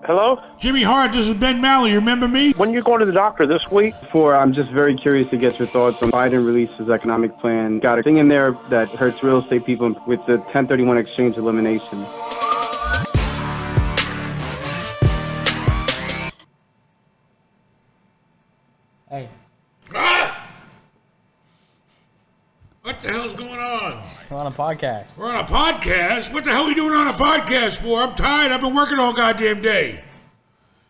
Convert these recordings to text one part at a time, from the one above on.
Hello? Jimmy Hart, this is Ben Mallah. You remember me? When you going to the doctor this week? I'm just very curious to get your thoughts on Biden released his economic plan. Got a thing in there that hurts real estate people with the 1031 exchange elimination. Hey. Ah! What the hell's going on? We're on a podcast. We're on a podcast? What the hell are we doing on a podcast for? I'm tired. I've been working all goddamn day.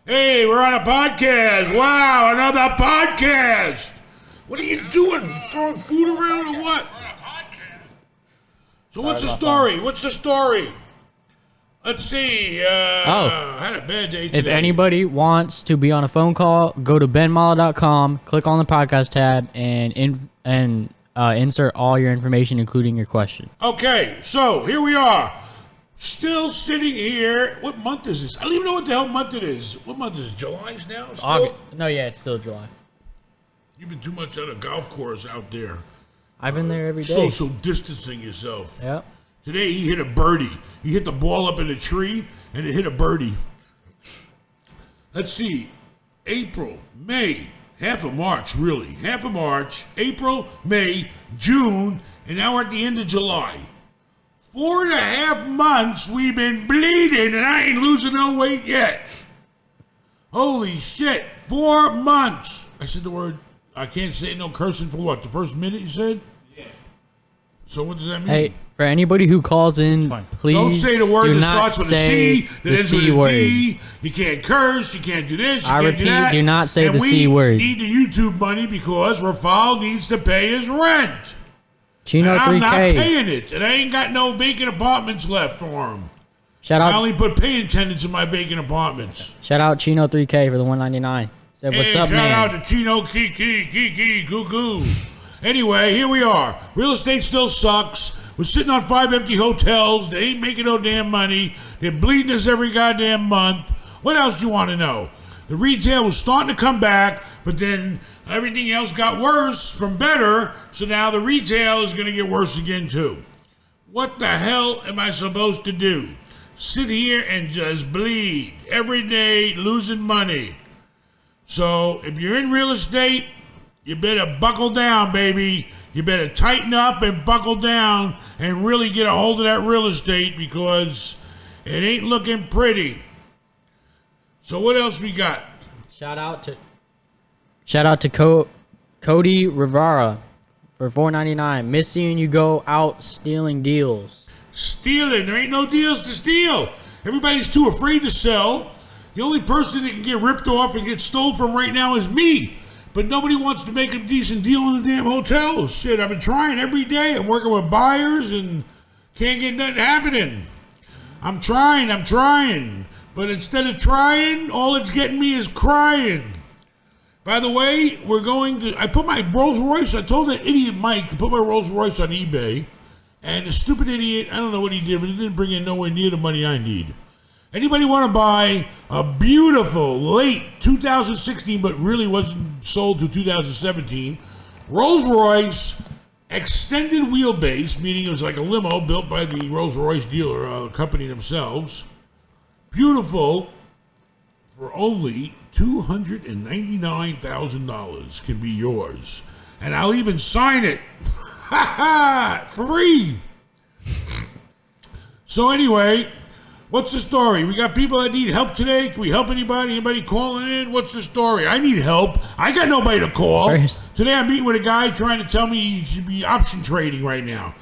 Hey, we're on a podcast. Wow, another podcast. What are you doing? Throwing food around or what? So what's the story? What's the story? Let's see. I had a bad day today. If anybody wants to be on a phone call, go to benmallah.com, click on the podcast tab, and insert all your information, including your question. Okay, so here we are. Still sitting here. What month is this? I don't even know what the hell month it is. What month is it? July now? Still? August. No, yeah, it's still July. You've been too much at a golf course out there. I've been there every day. Social distancing yourself. Yep. Today he hit a birdie. He hit the ball up in a tree, and it hit a birdie. Let's see. April, May, half of March, really. Half of March, April, May, June, and now we're at the end of July. 4.5 months we've been bleeding, and I ain't losing no weight yet. Holy shit. 4 months. I said the word, I can't say no cursing for what? The first minute you said? Yeah. So what does that mean? Hey, for anybody who calls in, please don't say the word do that not starts with a say C, that the ends with C a word. D. You can't curse, you can't do this, you I can't do repeat, that. do not say and the C word. We need the YouTube money because Rafal needs to pay his rent. Chino And 3K. I'm not paying it, and I ain't got no vacant apartments left for him. Shout I out, only put paying tenants in my vacant apartments. shout out Chino 3K for the $1.99. Said, what's Hey, up, shout man? out to Chino Kiki, Goo. Anyway, here we are. Real estate still sucks. We're sitting on 5 empty hotels. They ain't making no damn money. They're bleeding us every goddamn month. What else do you want to know? The retail was starting to come back, but then everything else got worse from better, so now the retail is going to get worse again too. What the hell am I supposed to do? Sit here and just bleed every day, losing money. So if you're in real estate, you better buckle down, baby. You better tighten up and buckle down and really get a hold of that real estate because it ain't looking pretty. So what else we got? Shout out to Cody Rivera for $4.99. Miss seeing you go out stealing deals. Stealing. There ain't no deals to steal. Everybody's too afraid to sell. The only person that can get ripped off and get stole from right now is me. But nobody wants to make a decent deal in the damn hotels. Shit, I've been trying every day. I'm working with buyers and can't get nothing happening. I'm trying. But instead of trying, all it's getting me is crying. By the way, I put my Rolls Royce, I told that idiot Mike to put my Rolls Royce on eBay. And the stupid idiot, I don't know what he did, but he didn't bring in nowhere near the money I need. Anybody want to buy a beautiful late 2016, but really wasn't sold to 2017, Rolls Royce extended wheelbase, meaning it was like a limo built by the Rolls Royce dealer company themselves. Beautiful for only $299,000 can be yours. And I'll even sign it. Free. So anyway, what's the story? We got people that need help today. Can we help anybody? Anybody calling in? What's the story? I need help. I got nobody to call. Today I'm meeting with a guy trying to tell me he should be option trading right now.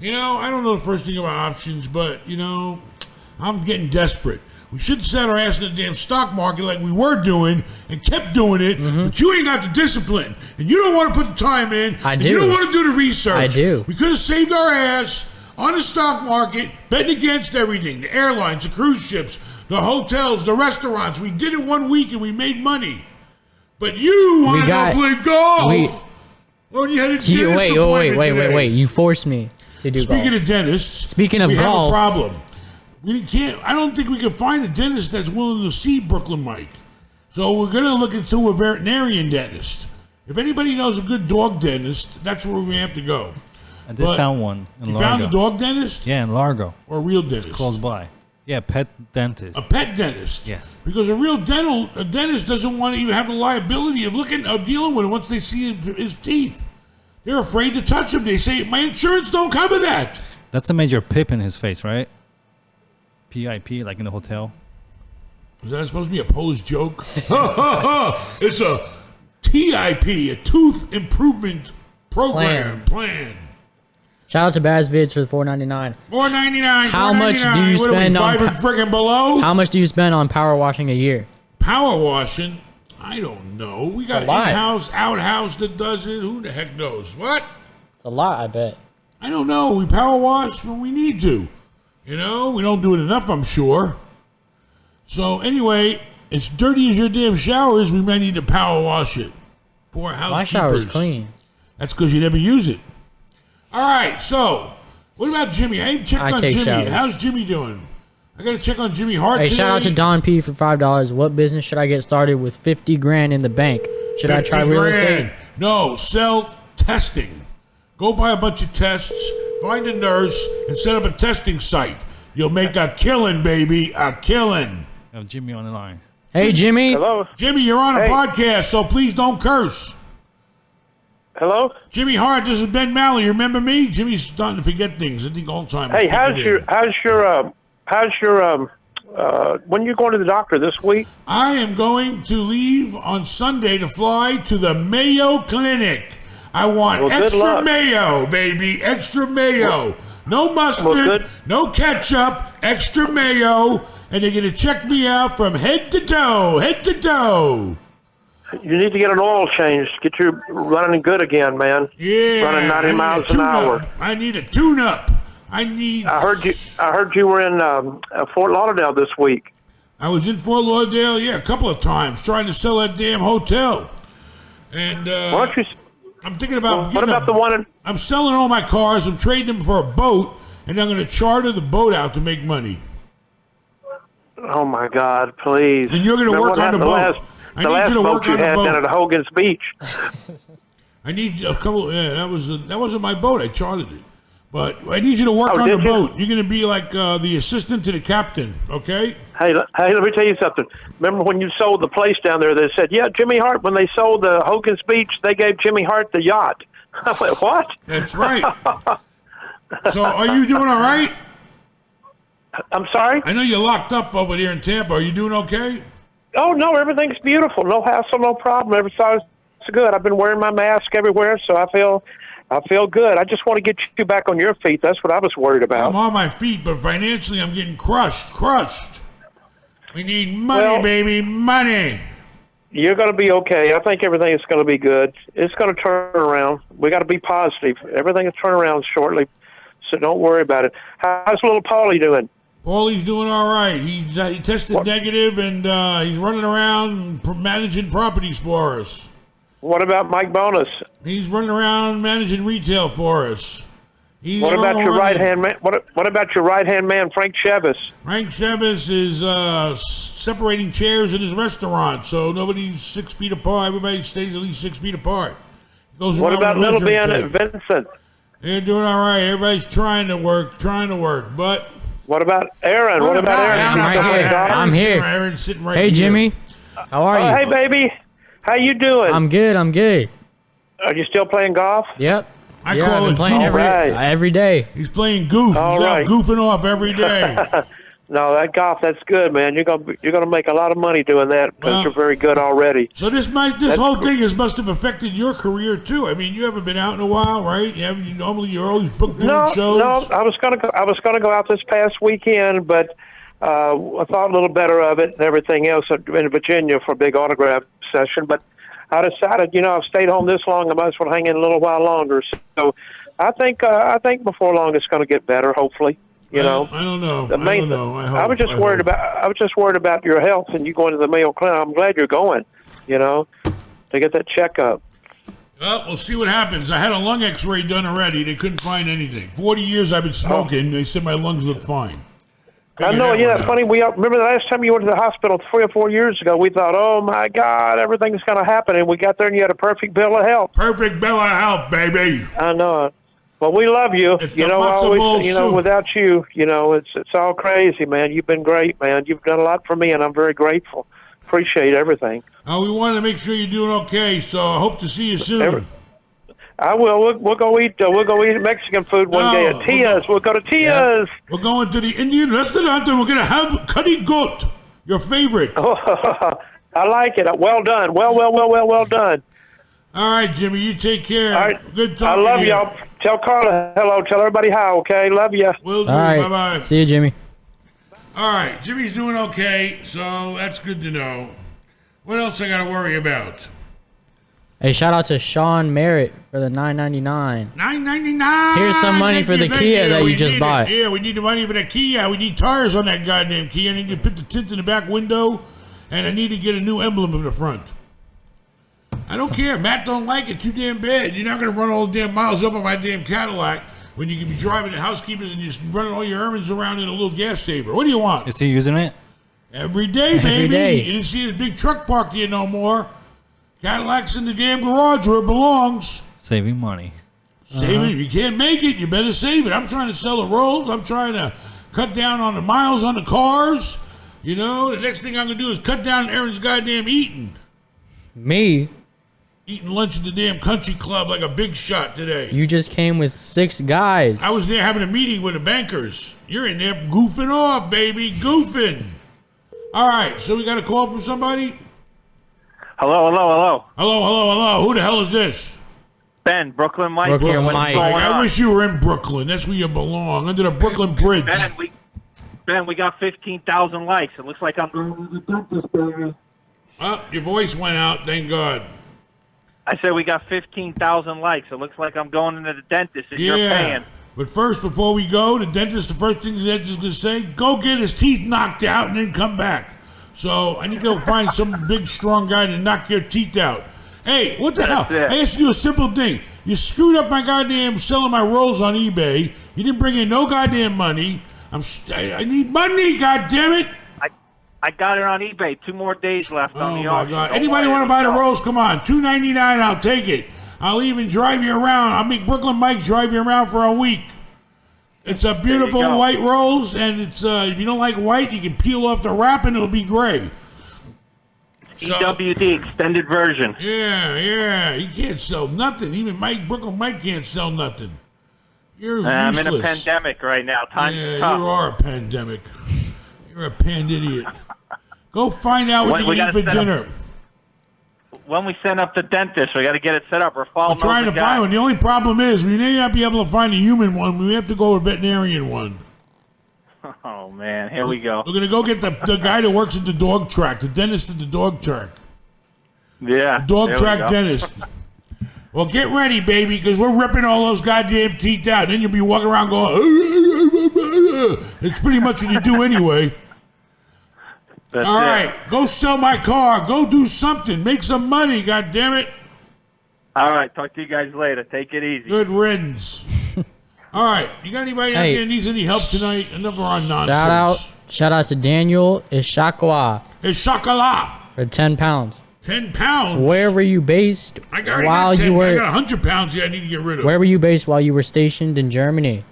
You know, I don't know the first thing about options, but, you know, I'm getting desperate. We should have set our ass in the damn stock market like we were doing and kept doing it, but you ain't got the discipline. And you don't want to put the time in. I do. And you don't want to do the research. I do. We could have saved our ass on the stock market, betting against everything. The airlines, the cruise ships, the hotels, the restaurants. We did it 1 week and we made money. But you want to go play golf. You had a dentist appointment today. Wait. You forced me to do golf. Speaking of dentists, Speaking of we golf, have a problem. I don't think we can find a dentist that's willing to see Brooklyn Mike. So we're going to look into a veterinarian dentist. If anybody knows a good dog dentist, that's where we have to go. I did found one in Largo. You found a dog dentist? Yeah, in Largo. Or a real dentist? It's close by. Yeah, pet dentist. A pet dentist. Yes. Because a dentist doesn't want to even have the liability of dealing with it once they see his teeth. They're afraid to touch him. They say, my insurance don't cover that. That's a major pip in his face, right? PIP, like in the hotel. Is that supposed to be a Polish joke? It's a TIP, a tooth improvement program. Plan. Shout out to Baz Vids for the $4.99. $4.99. How much do you spend on friggin' below? How much do you spend on power washing a year? Power washing? I don't know. We got in-house, out-house that does it. Who the heck knows? What? It's a lot, I bet. I don't know. We power wash when we need to. You know, we don't do it enough, I'm sure. So anyway, as dirty as your damn shower is, we might need to power wash it. Poor housekeepers. My shower's clean. That's because you never use it. All right, so what about Jimmy? I ain't checked on Jimmy. Showers. How's Jimmy doing? I got to check on Jimmy Hart Hey, today. shout out to Don P for $5. What business should I get started with 50 grand in the bank? Should I try real estate? No, sell testing. Go buy a bunch of tests, find a nurse, and set up a testing site. You'll make a killing, baby, a killing. Have Jimmy on the line. Hey, Jimmy. Hello? Jimmy, you're on a podcast, so please don't curse. Hello? Jimmy Hart, this is Ben Mallah. You remember me? Jimmy's starting to forget things. I think Alzheimer's. Hey, when you going to the doctor this week? I am going to leave on Sunday to fly to the Mayo Clinic. I want extra mayo, baby. Extra mayo. No mustard, no ketchup, extra mayo. And they're going to check me out from head to toe. Head to toe. You need to get an oil change. Get you running good again, man. Yeah. Running 90 miles an hour. I need a tune-up. I heard you were in Fort Lauderdale this week. I was in Fort Lauderdale, a couple of times, trying to sell that damn hotel. And Why don't you? I'm thinking about. What about the one in? I'm selling all my cars. I'm trading them for a boat, and I'm going to charter the boat out to make money. Oh my God! Please. And you're going to work on the boat. The last boat you had down at Hogan's Beach. I need a couple. That wasn't my boat. I chartered it. But I need you to work on the boat. You're going to be like the assistant to the captain, okay? Hey, let me tell you something. Remember when you sold the place down there, they said, yeah, Jimmy Hart, when they sold the Hogan's Beach, they gave Jimmy Hart the yacht. I went, what? That's right. So are you doing all right? I'm sorry? I know you're locked up over there in Tampa. Are you doing okay? Oh, no, everything's beautiful. No hassle, no problem. Everything's good. I've been wearing my mask everywhere, so I feel good. I just want to get you back on your feet. That's what I was worried about. I'm on my feet, but financially I'm getting crushed. We need money, baby, money. You're going to be okay. I think everything is going to be good. It's going to turn around. We got to be positive. Everything will turn around shortly, so don't worry about it. How's little Paulie doing? Paulie's doing all right. He tested negative, and he's running around managing properties for us. What about Mike Bonus? He's running around managing retail for us. What about your right hand man? What about your right hand man, Frank Chevis? Frank Chevis is separating chairs in his restaurant, so nobody's 6 feet apart. Everybody stays at least 6 feet apart. What about little Ben and Vincent? They're doing all right. Everybody's trying to work, but. What about Aaron? What about Aaron? I'm here. Aaron's sitting right here. Hey, Jimmy. How are you? Hey, baby. How you doing? I'm good. Are you still playing golf? Yep. I call it playing every day. He's playing goof. He's out goofing off every day. No, that golf, that's good, man. You're gonna make a lot of money doing that because you're very good already. So this whole thing must have affected your career too. I mean, you haven't been out in a while, right? You're always booked doing shows. No, I was gonna go out this past weekend, but I thought a little better of it and everything else in Virginia for a big autograph session. But I decided, I've stayed home this long, I might as well hang in a little while longer. So I think before long it's going to get better, hopefully. I don't know. I was just worried about your health and you going to the Mayo Clinic. I'm glad you're going, to get that checkup. Well, we'll see what happens. I had a lung X-ray done already. They couldn't find anything. 40 years I've been smoking. They said my lungs look fine. I know, funny. We remember the last time you went to the hospital 3 or 4 years ago. We thought, oh my God, everything's going to happen, and we got there and you had a perfect bill of health. Perfect bill of health, baby. I know it. Well, we love you. It's You the know, matzo ball always. You know, soup. without you, you know, it's all crazy, man. You've been great, man. You've done a lot for me, and I'm very grateful. Appreciate everything. We wanted to make sure you're doing okay, so I hope to see you soon. I will. We'll go eat. We'll go eat Mexican food one day at Tia's. We'll go to Tia's. We're going to the Indian restaurant, and we're going to have curry goat, your favorite. I like it. Well done. Well done. All right, Jimmy, you take care. All right. Good talking I love to you. y'all. Tell Carla hello. Tell everybody hi, okay? Love ya. Will do. All right. Bye-bye. See you, Jimmy. All right, Jimmy's doing okay, so that's good to know. What else I got to worry about? Hey, shout out to Sean Merritt for the $9.99. $9.99. Here's some money for the Kia that you just bought. Yeah, we need the money for the Kia. We need tires on that goddamn Kia. I need to put the tint in the back window, and I need to get a new emblem in the front. I don't care. Matt don't like it too damn bad. You're not going to run all the damn miles up on my damn Cadillac when you can be driving the housekeepers and just running all your errands around in a little gas saver. What do you want? Is he using it? Every day, baby. Every day. You didn't see his big truck parked here no more. Cadillac's in the damn garage where it belongs. Saving money. Save it. If you can't make it, you better save it. I'm trying to sell the Rolls. I'm trying to cut down on the miles on the cars. You know, the next thing I'm going to do is cut down Aaron's goddamn eating. Me? Eating lunch at the damn country club like a big shot today. You just came with 6 guys. I was there having a meeting with the bankers. You're in there goofing off, baby. Goofing. All right, so we got a call from somebody? Hello. Hello. Who the hell is this? Ben, Brooklyn Mike. Brooklyn here. What's Mike. going I on? wish you were in Brooklyn. That's where you belong, under the Brooklyn Bridge. Ben, we got 15,000 likes. It looks like I'm going to the dentist, baby. Oh, your voice went out, thank God. I said we got 15,000 likes. It looks like I'm going into the dentist and you're paying. But first, before we go, the first thing the dentist is going to say, go get his teeth knocked out and then come back. So I need to go find some big, strong guy to knock your teeth out. Hey, what the hell? it. I asked you a simple thing. You screwed up my goddamn selling my rolls on eBay. You didn't bring in no goddamn money. I need money, goddammit. I got it on eBay. 2 more days left on Oh the my auction. God! Don't Anybody worry, want to buy the it'll rolls? Come on, $2.99. I'll take it. I'll even drive you around. I'll make Brooklyn Mike drive you around for a week. It's a beautiful go. white rolls, and it's if you don't like white, you can peel off the wrap and it'll be gray. So, EWD extended version. yeah. He can't sell nothing. Even Brooklyn Mike can't sell nothing. You're I'm useless. in a pandemic right now. Time's tough. You are a pandemic. You're a idiot. Go find out what We you can eat gotta for set up- dinner. When we send up the dentist, we got to get it set up. Rafal I'm trying to knows the guy. find one. The only problem is we may not be able to find a human one. We have to go with a veterinarian one. Oh, man. Here we go. We're going to go get the guy that works at the dog track, the dentist at the dog track. Yeah. Dog there we track go. dentist. Well, get ready, baby, because we're ripping all those goddamn teeth out. Then you'll be walking around going, it's pretty much what you do anyway. That's All it. right, go sell my car. Go do something. Make some money, goddammit. All right. Talk to you guys later. Take it easy. Good riddance. All right, you got anybody out Hey. there that needs any help tonight? Enough of our nonsense. Shout out to Daniel Ishakawa It's chocolat. for 10 pounds. 10 pounds. Where were you based I got while 10. you I were got 100 pounds here I need to get rid of. Where were you based while you were stationed in Germany?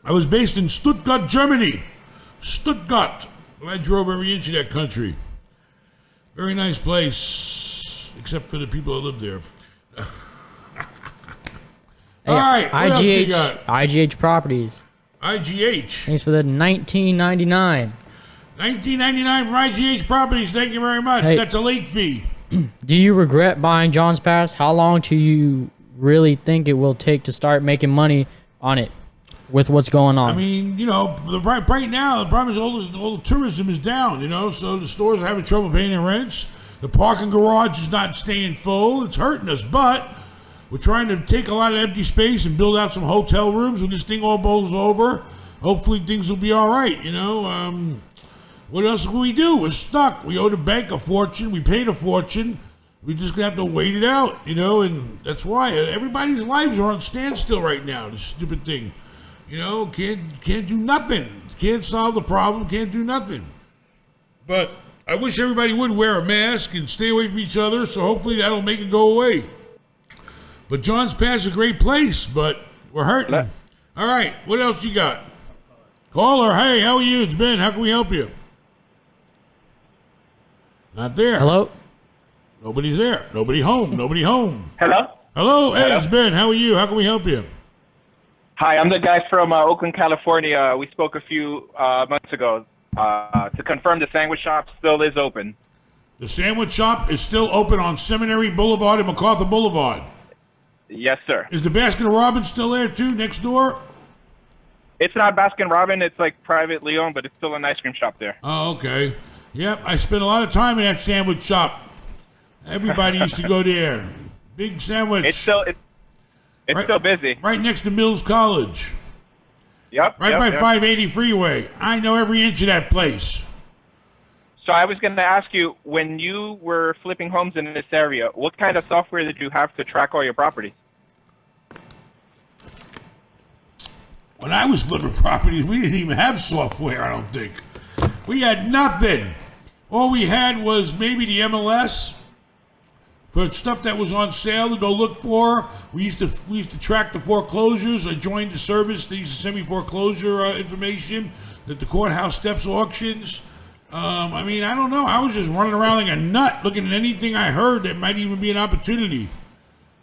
I was based in Stuttgart, Germany. Stuttgart. I drove every inch of that country. Very nice place, except for the people that live there. All right, what else you got? IGH Properties. IGH. Thanks for the $19.99. $19.99 for IGH Properties. Thank you very much. Hey. That's a late fee. Do you regret buying John's Pass? How long do you really think it will take to start making money on it with what's going on? I mean, you know, right now, the problem is all the tourism is down, you know, so the stores are having trouble paying their rents. The parking garage is not staying full. It's hurting us, but we're trying to take a lot of empty space and build out some hotel rooms when this thing all blows over. Hopefully things will be all right, you know. What else can we do? We're stuck. We owe the bank a fortune. We paid a fortune. We just gonna have to wait it out, you know, and that's why everybody's lives are on standstill right now, this stupid thing. You know, can't do nothing. Can't solve the problem, can't do nothing. But I wish everybody would wear a mask and stay away from each other, so hopefully that'll make it go away. But John's Pass is a great place, but we're hurting. All right, what else you got? Caller, hey, how are you? It's Ben. How can we help you? Not there. Hello? Nobody's there. Nobody home. Nobody home. Hello? Hello, hey, Hello? it's Ben. How are you? How can we help you? Hi, I'm the guy from Oakland, California. We spoke a few months ago. To confirm, the sandwich shop still is open. The sandwich shop is still open on Seminary Boulevard and MacArthur Boulevard. Yes, sir. Is the Baskin Robbins still there too, next door? It's not Baskin Robbins. It's like privately owned, but it's still an ice cream shop there. Oh, okay. Yep, I spent a lot of time in that sandwich shop. Everybody used to go there. Big sandwich. It's still busy. Right next to Mills College. Yep. Right by 580 Freeway. I know every inch of that place. So I was going to ask you, when you were flipping homes in this area, what kind of software did you have to track all your properties? When I was flipping properties, we didn't even have software, I don't think. We had nothing. All we had was maybe the MLS for stuff that was on sale to go look for. We used to track the foreclosures. I joined the service. They used to send me foreclosure information at the courthouse steps auctions. I mean, I don't know. I was just running around like a nut looking at anything I heard that might even be an opportunity.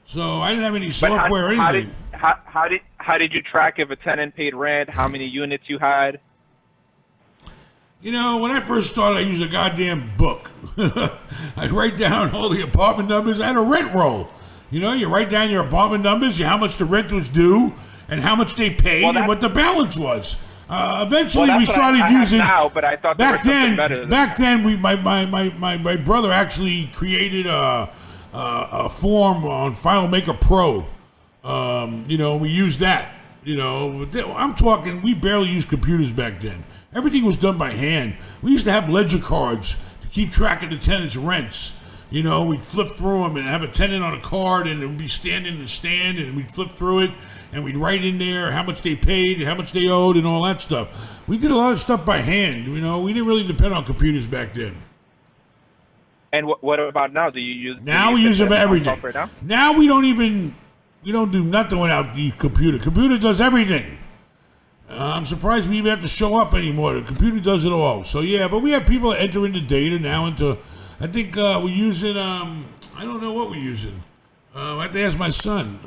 So I didn't have any software or anything. How did you track if a tenant paid rent, how many units you had? You know, when I first started, I used a goddamn book. I'd write down all the apartment numbers. I had a rent roll. You know, you write down your apartment numbers, how much the rent was due, and how much they paid, and what the balance was. Eventually, we started using. Now, but I thought back then, my brother actually created a form on FileMaker Pro. You know, we used that. You know, I'm talking. We barely used computers back then. Everything was done by hand. We used to have ledger cards to keep track of the tenants' rents. You know, we'd flip through them and have a tenant on a card, and it would be standing in the stand, and we'd flip through it, and we'd write in there how much they paid, and how much they owed, and all that stuff. We did a lot of stuff by hand. You know, we didn't really depend on computers back then. And what about now? Do you use? Now we use them for everything. Now we don't do nothing without the computer. Computer does everything. I'm surprised we even have to show up anymore. The computer does it all. So yeah, but we have people that enter into data now into. I think we're using. I don't know what we're using. I have to ask my son.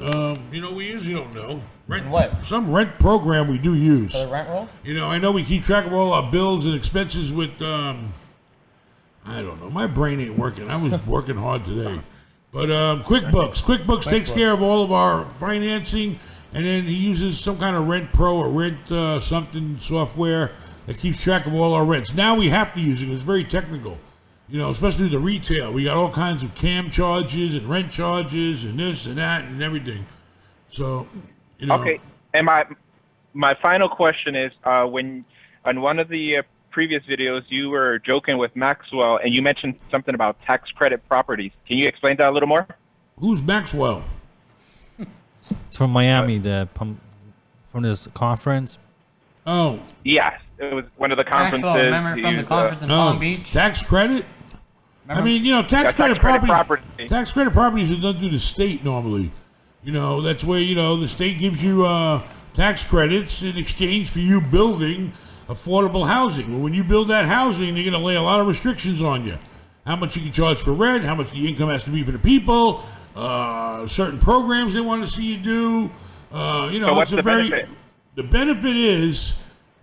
You know, we usually don't know. What? Some rent program we do use. For the rent roll? You know, I know we keep track of all our bills and expenses with. I don't know. My brain ain't working. I was working hard today. But QuickBooks takes care of all of our financing, and then he uses some kind of Rent Pro or Rent something software that keeps track of all our rents. Now we have to use it. It's very technical, you know, especially the retail. We got all kinds of CAM charges and rent charges and this and that and everything. So, you know. Okay, and my final question is, when on one of the previous videos, you were joking with Maxwell, and you mentioned something about tax credit properties. Can you explain that a little more? Who's Maxwell? It's from Miami, from this conference. Oh. Yes, it was one of the conferences. Maxwell, remember from the conference in Palm Beach? Tax credit? Remember? I mean, you know, tax credit properties are done through the state normally. You know, that's where, you know, the state gives you tax credits in exchange for you building affordable housing. Well, when you build that housing, they're going to lay a lot of restrictions on you. How much you can charge for rent, how much the income has to be for the people, certain programs they want to see you do. You know, so what's the benefit? The benefit is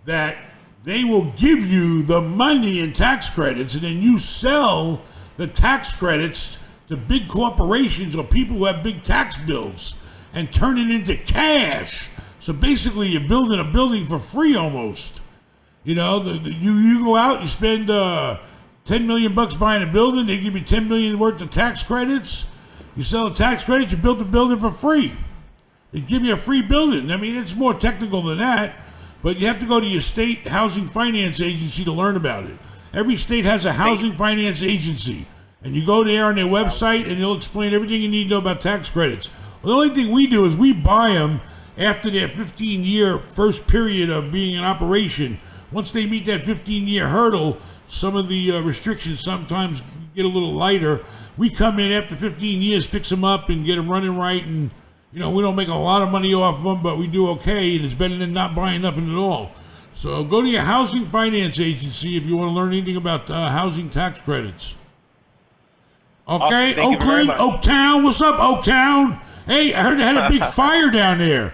that they will give you the money in tax credits, and then you sell the tax credits to big corporations or people who have big tax bills and turn it into cash. So basically, you're building a building for free almost. You know, you go out, you spend $10 million buying a building, they give you $10 million worth of tax credits. You sell the tax credits, you build the building for free. They give you a free building. I mean, it's more technical than that, but you have to go to your state housing finance agency to learn about it. Every state has a housing finance agency, and you go there on their website, and they'll explain everything you need to know about tax credits. Well, the only thing we do is we buy them after their 15-year first period of being in operation. Once they meet that 15-year hurdle, some of the restrictions sometimes get a little lighter. We come in after 15 years, fix them up, and get them running right, and You know, we don't make a lot of money off of them, but we do okay, and it's better than not buying nothing at all. So go to your housing finance agency if you want to learn anything about housing tax credits. Okay, Thank you very Oakland, much. Oaktown, what's up, Oaktown? Hey, I heard they had a big fire down there.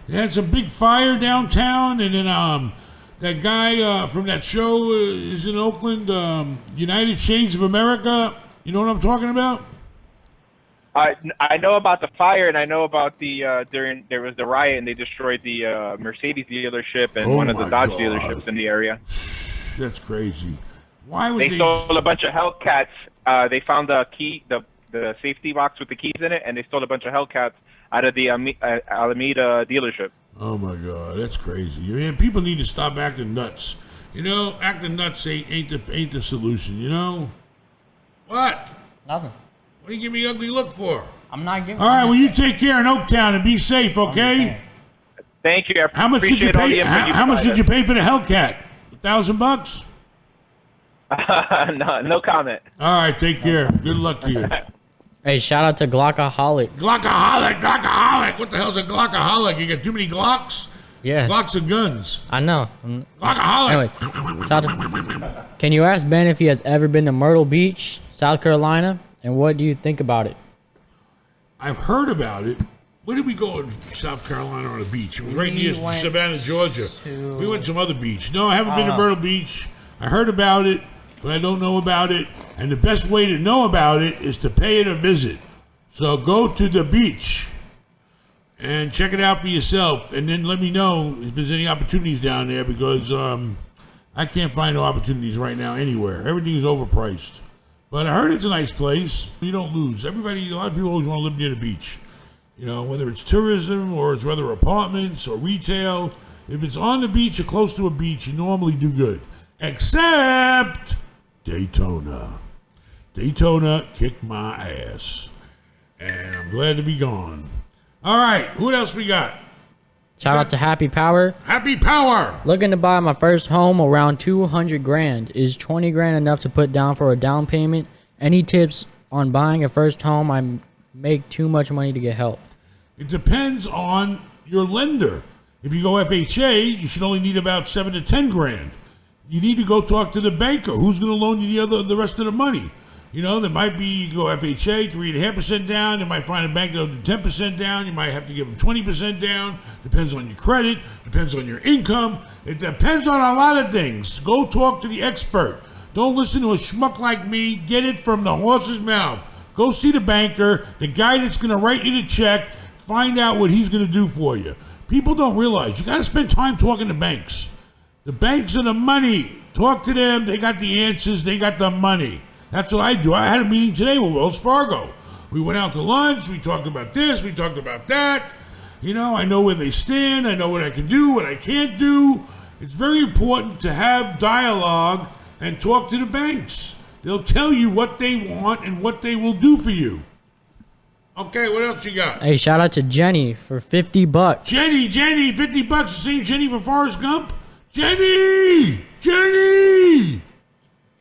They had some big fire downtown, and then that guy from that show is in Oakland, United Shades of America. You know what I'm talking about? I know about the fire, and I know about the there was the riot, and they destroyed the Mercedes dealership and one of the Dodge dealerships in the area. That's crazy. Why would They stole a bunch of Hellcats. They found the key, the safety box with the keys in it, and they stole a bunch of Hellcats out of the Alameda dealership. Oh my God, that's crazy. Man, people need to stop acting nuts. You know, acting nuts ain't the solution. You know what? Nothing. What do you give me an ugly look for? I'm not giving. All right, well, you take care in Oaktown and be safe, okay? Thank you. I How much did you appreciate all the pay? input How much did you provided. pay for the Hellcat? $1,000? No comment. All right, take care. Good luck to you. Hey, shout out to Glockaholic. Glockaholic. What the hell's a Glockaholic? You got too many Glocks? Yeah, Glocks are guns. I know. Glockaholic. Anyways, shout out can you ask Ben if he has ever been to Myrtle Beach, South Carolina, and what do you think about it? I've heard about it. Where did we go in South Carolina on a beach? It was right We near went Savannah, Georgia. to- We went to some other beach. No, I haven't been to know. Myrtle Beach. I heard about it, but I don't know about it. And the best way to know about it is to pay it a visit. So go to the beach and check it out for yourself, and then let me know if there's any opportunities down there, because I can't find no opportunities right now anywhere. Everything is overpriced. But I heard it's a nice place. You don't lose. A lot of people always want to live near the beach. You know, whether it's tourism or it's whether apartments or retail. If it's on the beach or close to a beach, you normally do good. Except Daytona. Daytona kicked my ass. And I'm glad to be gone. All right, what else we got? Shout out to Happy Power. Happy Power. Looking to buy my first home around 200 grand. Is 20 grand enough to put down for a down payment? Any tips on buying a first home? I make too much money to get help. It depends on your lender. If you go FHA, you should only need about 7 to 10 grand. You need to go talk to the banker. Who's going to loan you the rest of the money? You know, there might be, you go FHA, 3.5% down. You might find a bank that'll do 10% down. You might have to give them 20% down. Depends on your credit. Depends on your income. It depends on a lot of things. Go talk to the expert. Don't listen to a schmuck like me. Get it from the horse's mouth. Go see the banker, the guy that's going to write you the check. Find out what he's going to do for you. People don't realize you got to spend time talking to banks. The banks are the money. Talk to them. They got the answers. They got the money. That's what I do. I had a meeting today with Wells Fargo. We went out to lunch. We talked about this. We talked about that. You know, I know where they stand. I know what I can do, what I can't do. It's very important to have dialogue and talk to the banks. They'll tell you what they want and what they will do for you. Okay, what else you got? Hey, shout out to Jenny for $50. Jenny, $50. The same Jenny from Forrest Gump? Jenny!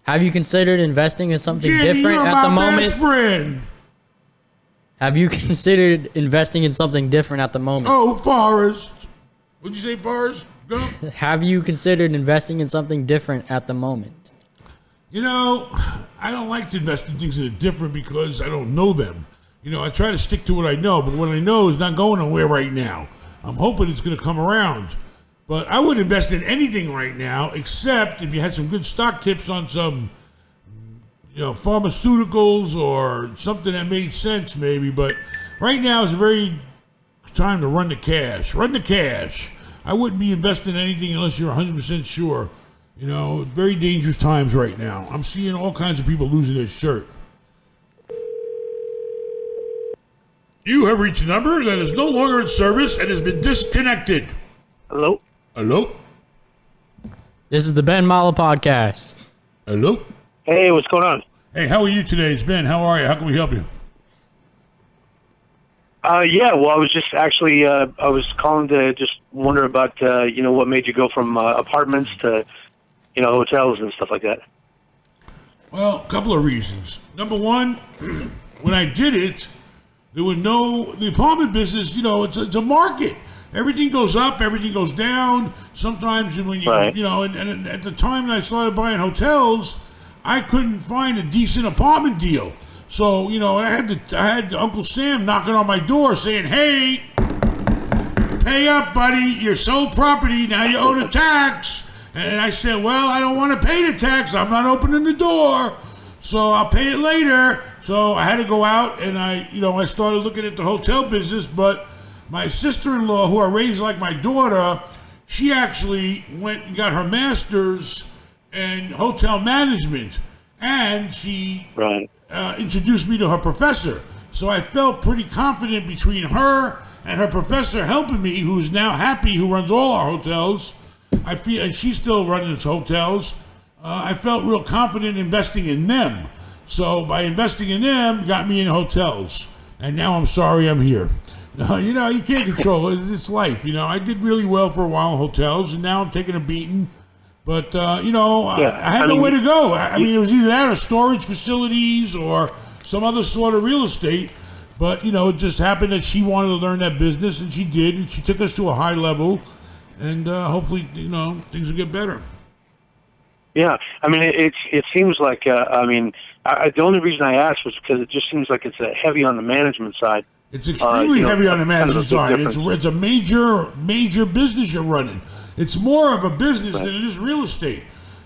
Have you considered investing in something Jenny, different you're at the my moment? best friend. Have you considered investing in something different at the moment? Oh, Forrest. What'd you say, Forrest Gump? Have you considered investing in something different at the moment? You know, I don't like to invest in things that are different because I don't know them. You know, I try to stick to what I know, but what I know is not going nowhere right now. I'm hoping it's going to come around. But I wouldn't invest in anything right now, except if you had some good stock tips on some, you know, pharmaceuticals or something that made sense maybe. But right now is a very time to run the cash. Run the cash. I wouldn't be investing in anything unless you're 100% sure. You know, very dangerous times right now. I'm seeing all kinds of people losing their shirt. You have reached a number that is no longer in service and has been disconnected. Hello? Hello? This is the Ben Mallah Podcast. Hello? Hey, what's going on? Hey, how are you today? It's Ben. How are you? How can we help you? Yeah, well, I was just actually, I was calling to just wonder about, you know, what made you go from apartments to, you know, hotels and stuff like that. Well, a couple of reasons. Number one, when I did it, The apartment business, it's a market. Everything goes up, everything goes down. Sometimes when you, Right. and at the time that I started buying hotels, I couldn't find a decent apartment deal. So, I had Uncle Sam knocking on my door saying, "Hey, pay up, buddy. You sold property. Now you owe the tax." And I said, "Well, I don't want to pay the tax. I'm not opening the door. So I'll pay it later." So I had to go out and I started looking at the hotel business. But my sister-in-law, who I raised like my daughter, she actually went and got her master's in hotel management. And she introduced me to her professor. So I felt pretty confident between her and her professor helping me, who's now Happy, who runs all our hotels. And she's still running his hotels. I felt real confident investing in them. So by investing in them, got me in hotels. And now I'm sorry I'm here. You can't control it. It's life. I did really well for a while in hotels, and now I'm taking a beating. But, I had nowhere to go. It was either that or storage facilities or some other sort of real estate. But, it just happened that she wanted to learn that business, and she did. And she took us to a high level. And hopefully, things will get better. Yeah, it seems like the only reason I asked was because it just seems like it's heavy on the management side. It's extremely heavy on the management side. It's a major business you're running. It's more of a business than it is real estate.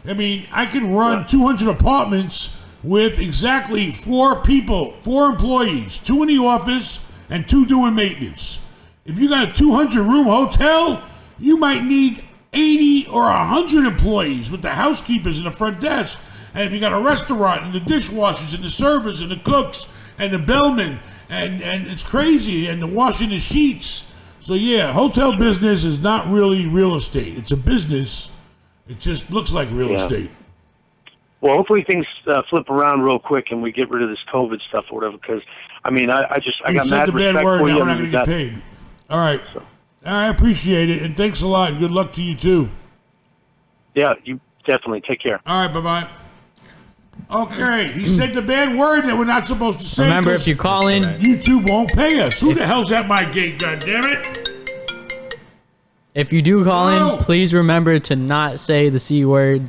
I can run 200 apartments with exactly 4 people, 4 employees, 2 in the office and 2 doing maintenance. If you got a 200-room hotel, you might need 80 or 100 employees with the housekeepers and the front desk. And if you got a restaurant and the dishwashers and the servers and the cooks and the bellmen, and it's crazy, and the washing the sheets. So yeah, hotel business is not really real estate. It's a business. It just looks like real estate. Well, hopefully things flip around real quick and we get rid of this COVID stuff or whatever. Because I got mad respect for you. Now we're not going to get paid. All right. So. I appreciate it, and thanks a lot, and good luck to you, too. Yeah, you definitely. Take care. All right, bye-bye. Okay, he said the bad word that we're not supposed to say. Remember, if you call in, YouTube won't pay us. Who the hell's at my gate, goddammit? if you do call in, please remember to not say the C word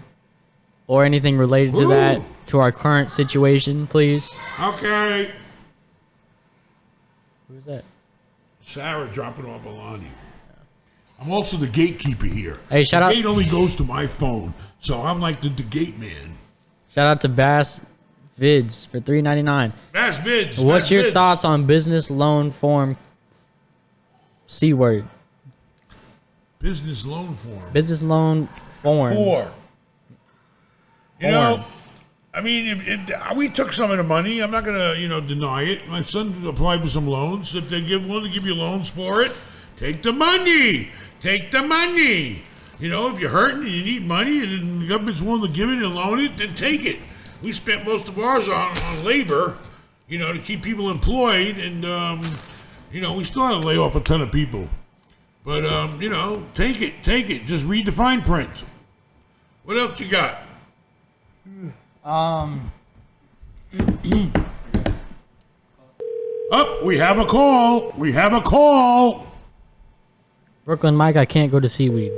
or anything related to that, to our current situation, please. Okay. Who's that? Sarah dropping off Alani. I'm also the gatekeeper here. Hey, shout out. The gate only goes to my phone, so I'm like the gate man. Shout out to Bass Vids for $3.99. Bass Vids. What's your thoughts on business loan form? C word. Business loan form. Business loan form. 4. We took some of the money. I'm not going to, deny it. My son applied for some loans. If they're willing to give you loans for it, take the money. Take the money. If you're hurting and you need money and the government's willing to give it and loan it, then take it. We spent most of ours on labor, to keep people employed. And, we still had to lay off a ton of people. But, take it. Take it. Just read the fine print. What else you got? We have a call. We have a call. Brooklyn Mike, I can't go to Seaweed.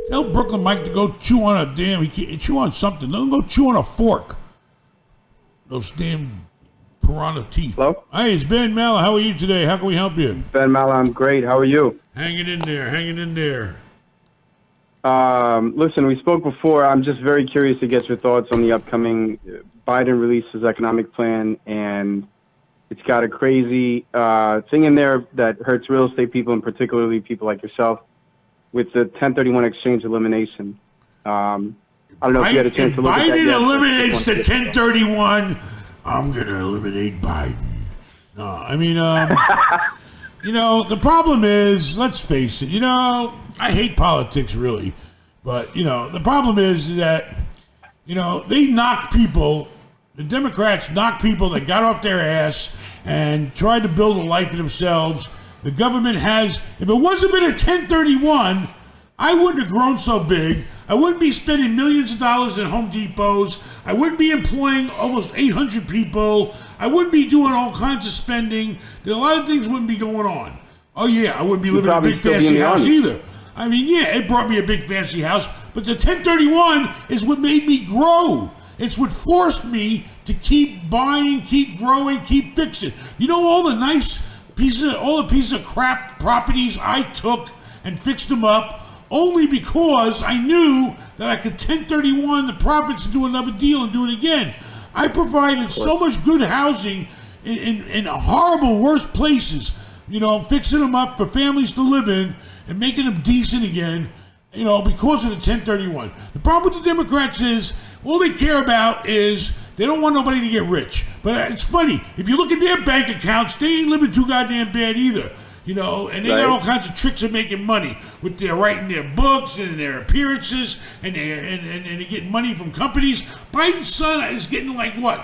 Tell Brooklyn Mike to go chew on a damn. He can't chew on something. Let him go chew on a fork. Those damn piranha teeth. Hello? Hey, it's Ben Mallah. How are you today? How can we help you? Ben Mallah, I'm great. How are you? Hanging in there. Hanging in there. Listen, we spoke before. I'm just very curious to get your thoughts on the upcoming Biden releases economic plan, and it's got a crazy thing in there that hurts real estate people, and particularly people like yourself, with the 1031 exchange elimination. I don't know if you had a chance to look at that yet. Biden eliminates the 1031. I'm going to eliminate Biden. No, the problem is, let's face it, I hate politics really, but, the problem is that, they knocked people, the Democrats knocked people that got off their ass and tried to build a life for themselves. The government has, if it wasn't been a 1031, I wouldn't have grown so big. I wouldn't be spending millions of dollars at Home Depots. I wouldn't be employing almost 800 people. I wouldn't be doing all kinds of spending. A lot of things wouldn't be going on. Oh yeah, I wouldn't be living in a big fancy house either. I mean, yeah, it brought me a big fancy house, but the 1031 is what made me grow. It's what forced me to keep buying, keep growing, keep fixing. You know, all the pieces of crap properties I took and fixed them up only because I knew that I could 1031 the profits and do another deal and do it again. I provided so much good housing in horrible, worse places, you know, fixing them up for families to live in and making them decent again, you know, because of the 1031. The problem with the Democrats is all they care about is they don't want nobody to get rich. But it's funny, if you look at their bank accounts, they ain't living too goddamn bad either. You know, and they got all kinds of tricks of making money with their writing their books and their appearances, and they get money from companies. Biden's son is getting like what,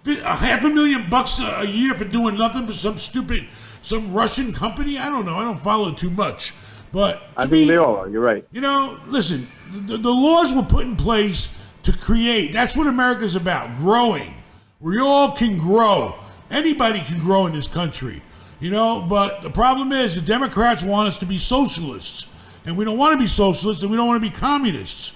$500,000 a year for doing nothing for some Russian company. I don't know. I don't follow it too much, but I think they all are. You're right. You know, listen, the laws were put in place to create. That's what America's about, growing. We all can grow. Anybody can grow in this country. You know, but the problem is the Democrats want us to be socialists, and we don't want to be socialists, and we don't want to be communists.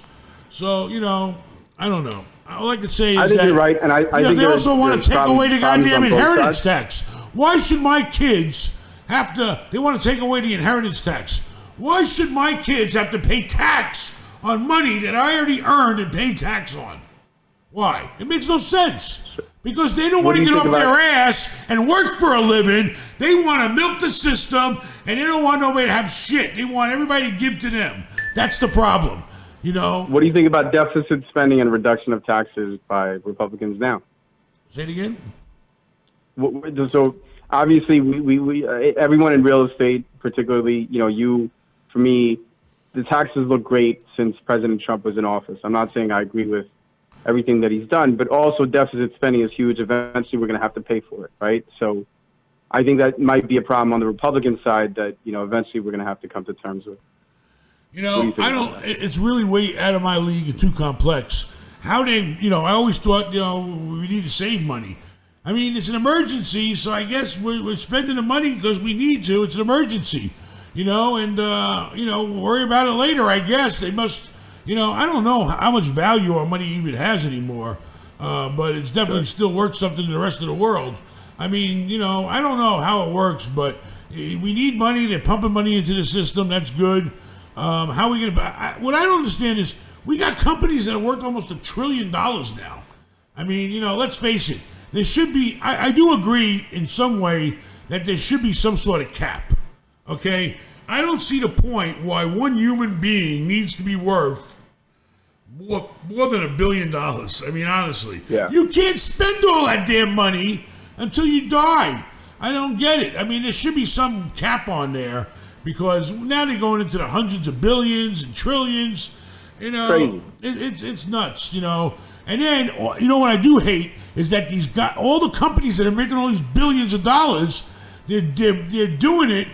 So, you know, I don't know. All I can say is I think that you're right, and I think they also want to take away the goddamn inheritance sides. tax. Why should my kids have to? They want to take away the inheritance tax. Why should my kids have to pay tax on money that I already earned and paid tax on? Why? It makes no sense. Because they don't want to get off their ass and work for a living. They want to milk the system, and they don't want nobody to have shit. They want everybody to give to them. That's the problem, you know. What do you think about deficit spending and reduction of taxes by Republicans now? Say it again. So obviously, we everyone in real estate, particularly, you know, for me, the taxes look great since President Trump was in office. I'm not saying I agree with everything that he's done, but also deficit spending is huge. Eventually, we're going to have to pay for it, right? So I think that might be a problem on the Republican side that, you know, eventually we're going to have to come to terms with. You know, it's really way out of my league and too complex. How they, you know, I always thought, you know, we need to save money. I mean, it's an emergency, so I guess we're spending the money because we need to. It's an emergency, you know, and, you know, worry about it later, I guess. They must... You know, I don't know how much value our money even has anymore, but it's definitely still worth something to the rest of the world. I mean, you know, I don't know how it works, but we need money. They're pumping money into the system. That's good. How are we going to... What I don't understand is we got companies that are worth almost $1 trillion now. I mean, you know, let's face it. There should be... I do agree in some way that there should be some sort of cap, okay? I don't see the point why one human being needs to be worth more than $1 billion. I mean, honestly. Yeah. You can't spend all that damn money until you die. I don't get it. I mean, there should be some cap on there because now they're going into the hundreds of billions and trillions. You know, it's nuts, you know. And then, you know what I do hate is that all the companies that are making all these billions of dollars, they're doing it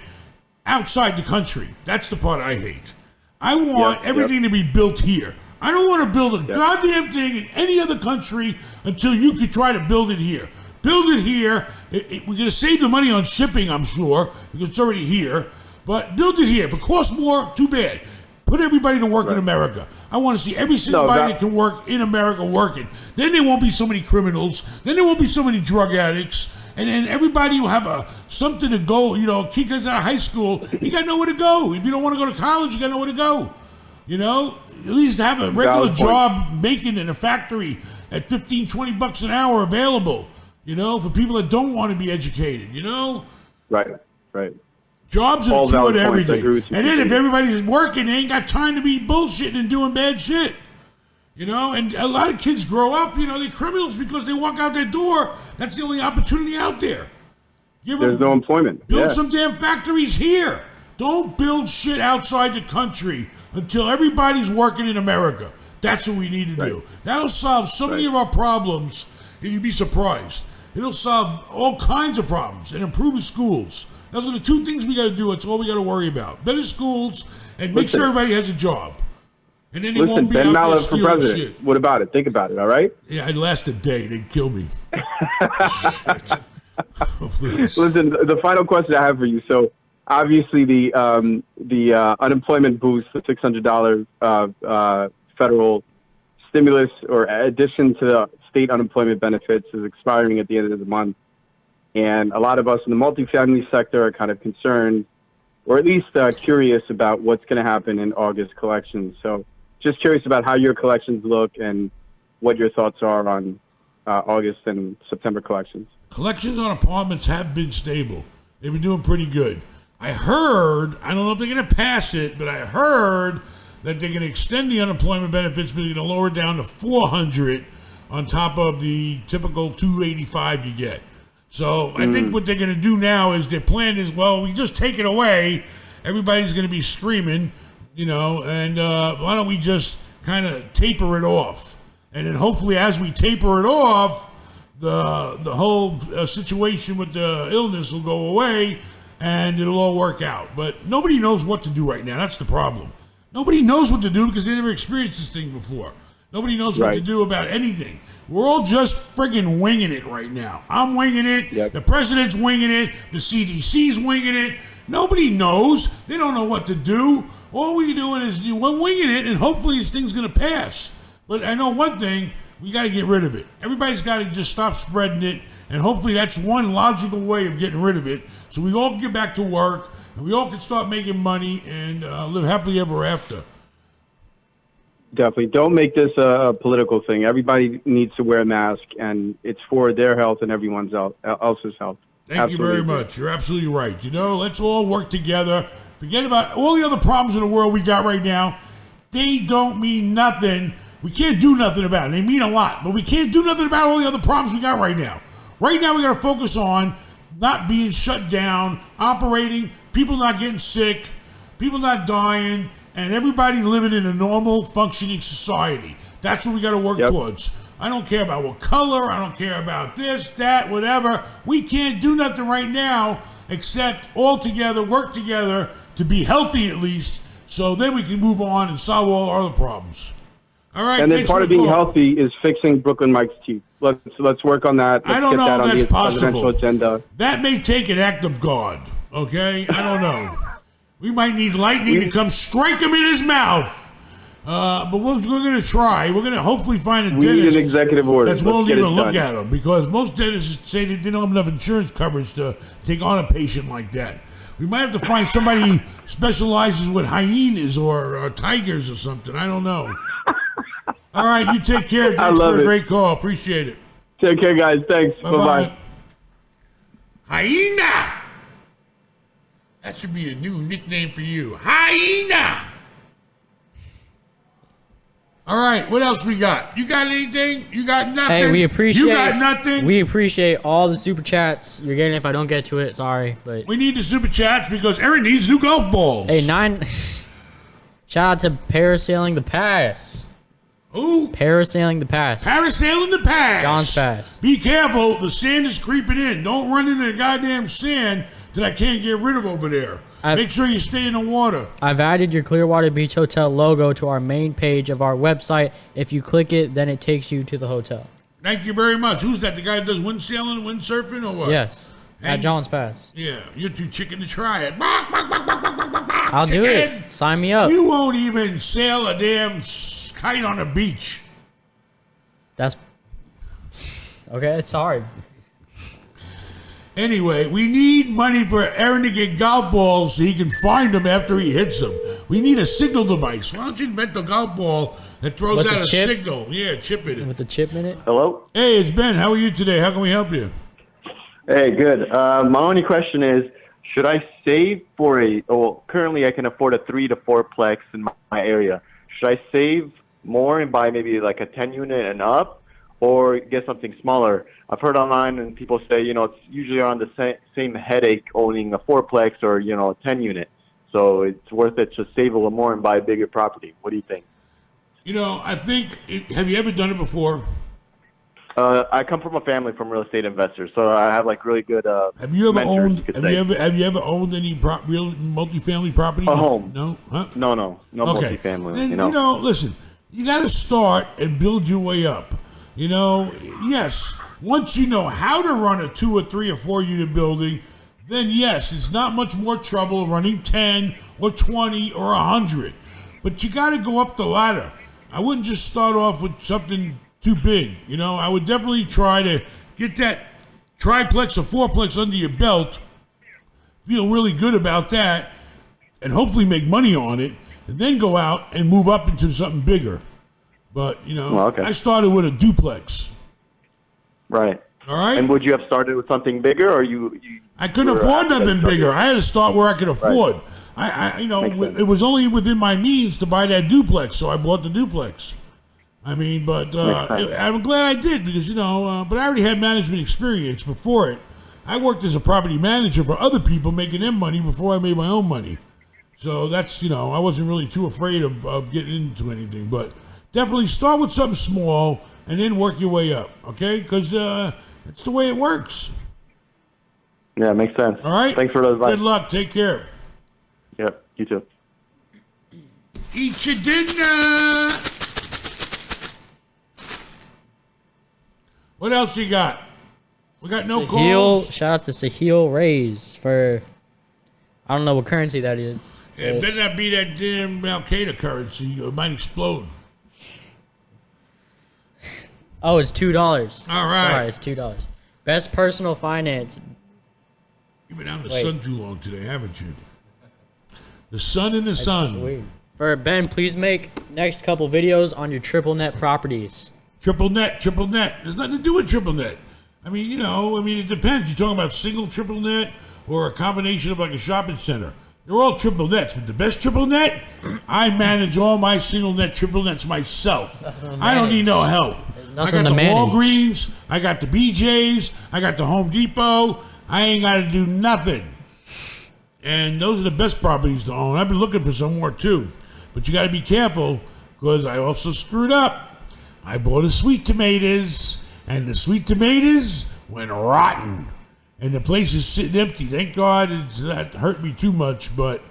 outside the country. That's the part I hate. I want everything to be built here. I don't want to build a goddamn thing in any other country until you can try to build it here. Build it here. We're going to save the money on shipping, I'm sure, because it's already here. But build it here. If it costs more, too bad. Put everybody to work in America. I want to see every single body that can work in America working. Then there won't be so many criminals. Then there won't be so many drug addicts. And then everybody will have something to go, you know, kid gets out of high school, you got nowhere to go. If you don't want to go to college, you got nowhere to go. You know, at least have a regular job making in a factory at $15-20 an hour available, you know, for people that don't want to be educated, you know? Right. Jobs are the cure to everything. And then if everybody's working, they ain't got time to be bullshitting and doing bad shit. You know, and a lot of kids grow up, you know, they're criminals because they walk out their door. That's the only opportunity out there. There's no employment. Build some damn factories here. Don't build shit outside the country until everybody's working in America. That's what we need to do. That'll solve so many of our problems, and you'd be surprised. It'll solve all kinds of problems and improve the schools. Those are the two things we got to do. That's all we got to worry about. Better schools and make sure everybody has a job. And then they Listen, won't be Ben out there Mallah for stealing president. shit. What about it? Think about it, all right? Yeah, I'd last a day. They'd kill me. Listen, the final question I have for you. So, obviously, the unemployment boost, the $600 federal stimulus or addition to the state unemployment benefits is expiring at the end of the month. And a lot of us in the multifamily sector are kind of concerned, or at least curious about what's going to happen in August collections. So just curious about how your collections look and what your thoughts are on August and September collections. Collections on apartments have been stable. They've been doing pretty good. I heard, I don't know if they're going to pass it, but I heard that they're going to extend the unemployment benefits, but they're going to lower it down to $400 on top of the typical $285 you get. So I think what they're going to do now is their plan is, well, we just take it away. Everybody's going to be screaming, and why don't we just kind of taper it off? And then hopefully as we taper it off, the whole situation with the illness will go away and it'll all work out. But nobody knows what to do right now. That's the problem. Nobody knows what to do because they never experienced this thing before. Nobody knows what to do about anything. We're all just friggin' winging it right now. I'm winging it. Yep. The president's winging it. The CDC's winging it. Nobody knows. They don't know what to do. All we're doing is we're winging it, and hopefully this thing's going to pass. But I know one thing. We got to get rid of it. Everybody's got to just stop spreading it, and hopefully that's one logical way of getting rid of it. So we all can get back to work, and we all can start making money and live happily ever after. Definitely. Don't make this a political thing. Everybody needs to wear a mask, and it's for their health and everyone's else's health. Thank you very much. You're absolutely right. Let's all work together. Forget about all the other problems in the world we got right now. They don't mean nothing. We can't do nothing about it. They mean a lot, but we can't do nothing about all the other problems we got right now. Right now, we got to focus on not being shut down, operating, people not getting sick, people not dying, and everybody living in a normal, functioning society. That's what we got to work towards. I don't care about what color. I don't care about this, that, whatever. We can't do nothing right now except all together, work together to be healthy at least, so then we can move on and solve all our other problems. All right. And then part of being healthy is fixing Brooklyn Mike's teeth. Let's work on that. Let's I don't get know that if on that's the possible. presidential agenda. That may take an act of God. Okay, I don't know. We might need lightning to come strike him in his mouth. But we're going to try. We're going to hopefully find a dentist. We need an executive order. That's willing to even look at him, because most dentists say they don't have enough insurance coverage to take on a patient like that. We might have to find somebody who specializes with hyenas or tigers or something. I don't know. All right, you take care. Thanks for a great call. Appreciate it. Take care, guys. Thanks. Bye-bye. Hyena! That should be a new nickname for you. Hyena! All right, what else we got? You got anything? You got nothing? Hey, we appreciate. You got nothing? We appreciate all the super chats you're getting. If I don't get to it, sorry, but we need the super chats because Aaron needs new golf balls. Hey, shout out to Parasailing the Pass. Who? Parasailing the Pass. Parasailing the Pass. John's Pass. Be careful. The sand is creeping in. Don't run into the goddamn sand that I can't get rid of over there. Make sure you stay in the water. I've added your Clearwater Beach Hotel logo to our main page of our website. If you click it, then it takes you to the hotel. Thank you very much. Who's that? The guy that does wind sailing, windsurfing, or what? Yes. At John's Pass. Yeah. You're too chicken to try it. I'll do it. Sign me up. You won't even sail a damn kite on a beach. That's... Okay, it's hard. Anyway, we need money for Aaron to get golf balls so he can find them after he hits them. We need a signal device. Why don't you invent the golf ball that throws out a signal? Yeah, chip in it. With the chip in it? Hello? Hey, it's Ben. How are you today? How can we help you? Hey, good. My only question is, should I save for currently I can afford a 3 to 4-plex in my area. Should I save more and buy maybe like a 10 unit and up, or get something smaller? I've heard online and people say, it's usually around the same headache owning a 4-plex or, a 10 unit. So it's worth it to save a little more and buy a bigger property. What do you think? I think, have you ever done it before? I come from a family from real estate investors, so I have like really good. Have you ever mentors, owned? you could Have say. you ever owned any real multifamily property? A home? No. Huh? No Okay. multifamily. Then, you know. listen. You got to start and build your way up. Yes. Once you know how to run a 2 or 3 or 4 unit building, then yes, it's not much more trouble running 10 or 20 or 100. But you got to go up the ladder. I wouldn't just start off with something too big. I would definitely try to get that triplex or fourplex under your belt, feel really good about that, and hopefully make money on it, and then go out and move up into something bigger. But, okay. I started with a duplex. Right. All right? And would you have started with something bigger, or you I couldn't were afford actually nothing started- bigger. I had to start where I could afford. Makes sense. It was only within my means to buy that duplex, so I bought the duplex. But I'm glad I did because, but I already had management experience before it. I worked as a property manager for other people, making them money before I made my own money. So that's, I wasn't really too afraid of getting into anything. But definitely start with something small and then work your way up, okay? Because that's the way it works. Yeah, makes sense. All right? Thanks for the advice. Good luck. Take care. Yep, you too. Eat your dinner. What else you got? We got no calls. Shout out to Sahil Rays for, I don't know what currency that is. Yeah, it better not be that damn Al Qaeda currency. It might explode. Oh, it's $2. All right. Sorry, it's $2. Best personal finance. You've been out in the Wait. sun too long today, haven't you? The sun in the sun. Sweet. For Ben, please make next couple videos on your triple net properties. Triple net. There's nothing to do with triple net. It depends. You're talking about single triple net or a combination of like a shopping center. They're all triple nets, but the best triple net, I manage all my single net triple nets myself. I don't need no help. I nothing got to the manage. Walgreens, I got the BJ's, I got the Home Depot. I ain't got to do nothing. And those are the best properties to own. I've been looking for some more too. But you got to be careful because I also screwed up. I bought a sweet tomatoes, and the sweet tomatoes went rotten. And the place is sitting empty. Thank God that hurt me too much, but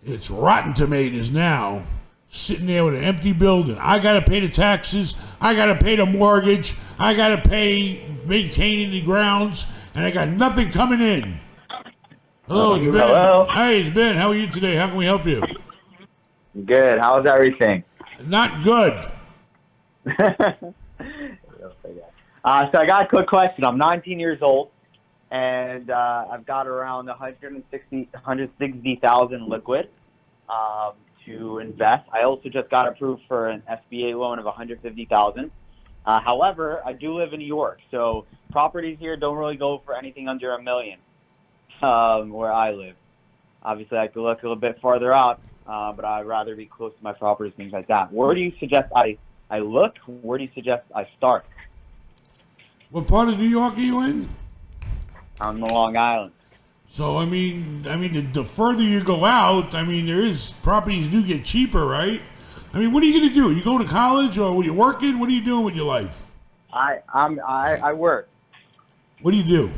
it's rotten tomatoes now, sitting there with an empty building. I got to pay the taxes. I got to pay the mortgage. I got to pay maintaining the grounds, and I got nothing coming in. Hello, it's Ben. Hello. Hey, it's Ben. How are you today? How can we help you? Good. How's everything? Not good. So I got a quick question. I'm 19 years old, and I've got around 160,000 liquid to invest. I also just got approved for an SBA loan of 150,000. However, I do live in New York, so properties here don't really go for anything under $1 million where I live. Obviously, I could look a little bit farther out, but I'd rather be close to my properties, things like that. Where do you suggest I look? Where do you suggest I start? What part of New York are you in? On the Long Island. So, the further you go out, properties do get cheaper, right? What are you going to do? You going to college or are you working? What are you doing with your life? I work. What do you do?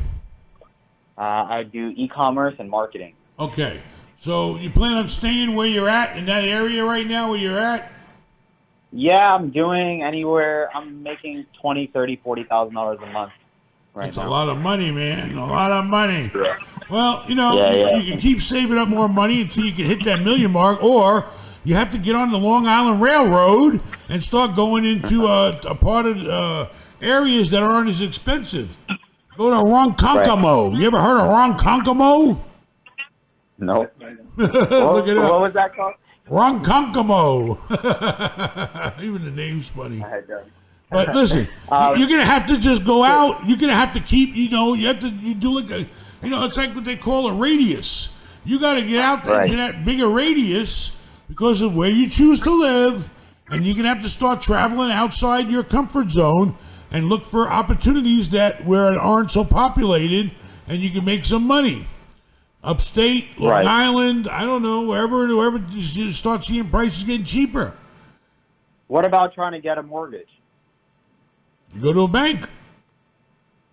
I do e-commerce and marketing. Okay. So you plan on staying where you're at in that area right now where you're at? Yeah, I'm doing anywhere. I'm making $20,000, $30,000, $40,000 a month. That's a lot of money, man. A lot of money. Yeah. Well, you can keep saving up more money until you can hit that million mark, or you have to get on the Long Island Railroad and start going into a part of areas that aren't as expensive. Go to Ronkonkoma. Right. You ever heard of Ronkonkoma? Nope. Look it up. What was that called? Ronkonkoma. Even the name's funny. But listen, you're gonna have to just go out. You're gonna have to keep. You do like a. It's like what they call a radius. You got to get out there to that bigger radius because of where you choose to live, and you're gonna have to start traveling outside your comfort zone and look for opportunities where it aren't so populated, and you can make some money. Upstate, Long Island, I don't know, wherever you start seeing prices getting cheaper. What about trying to get a mortgage? You go to a bank.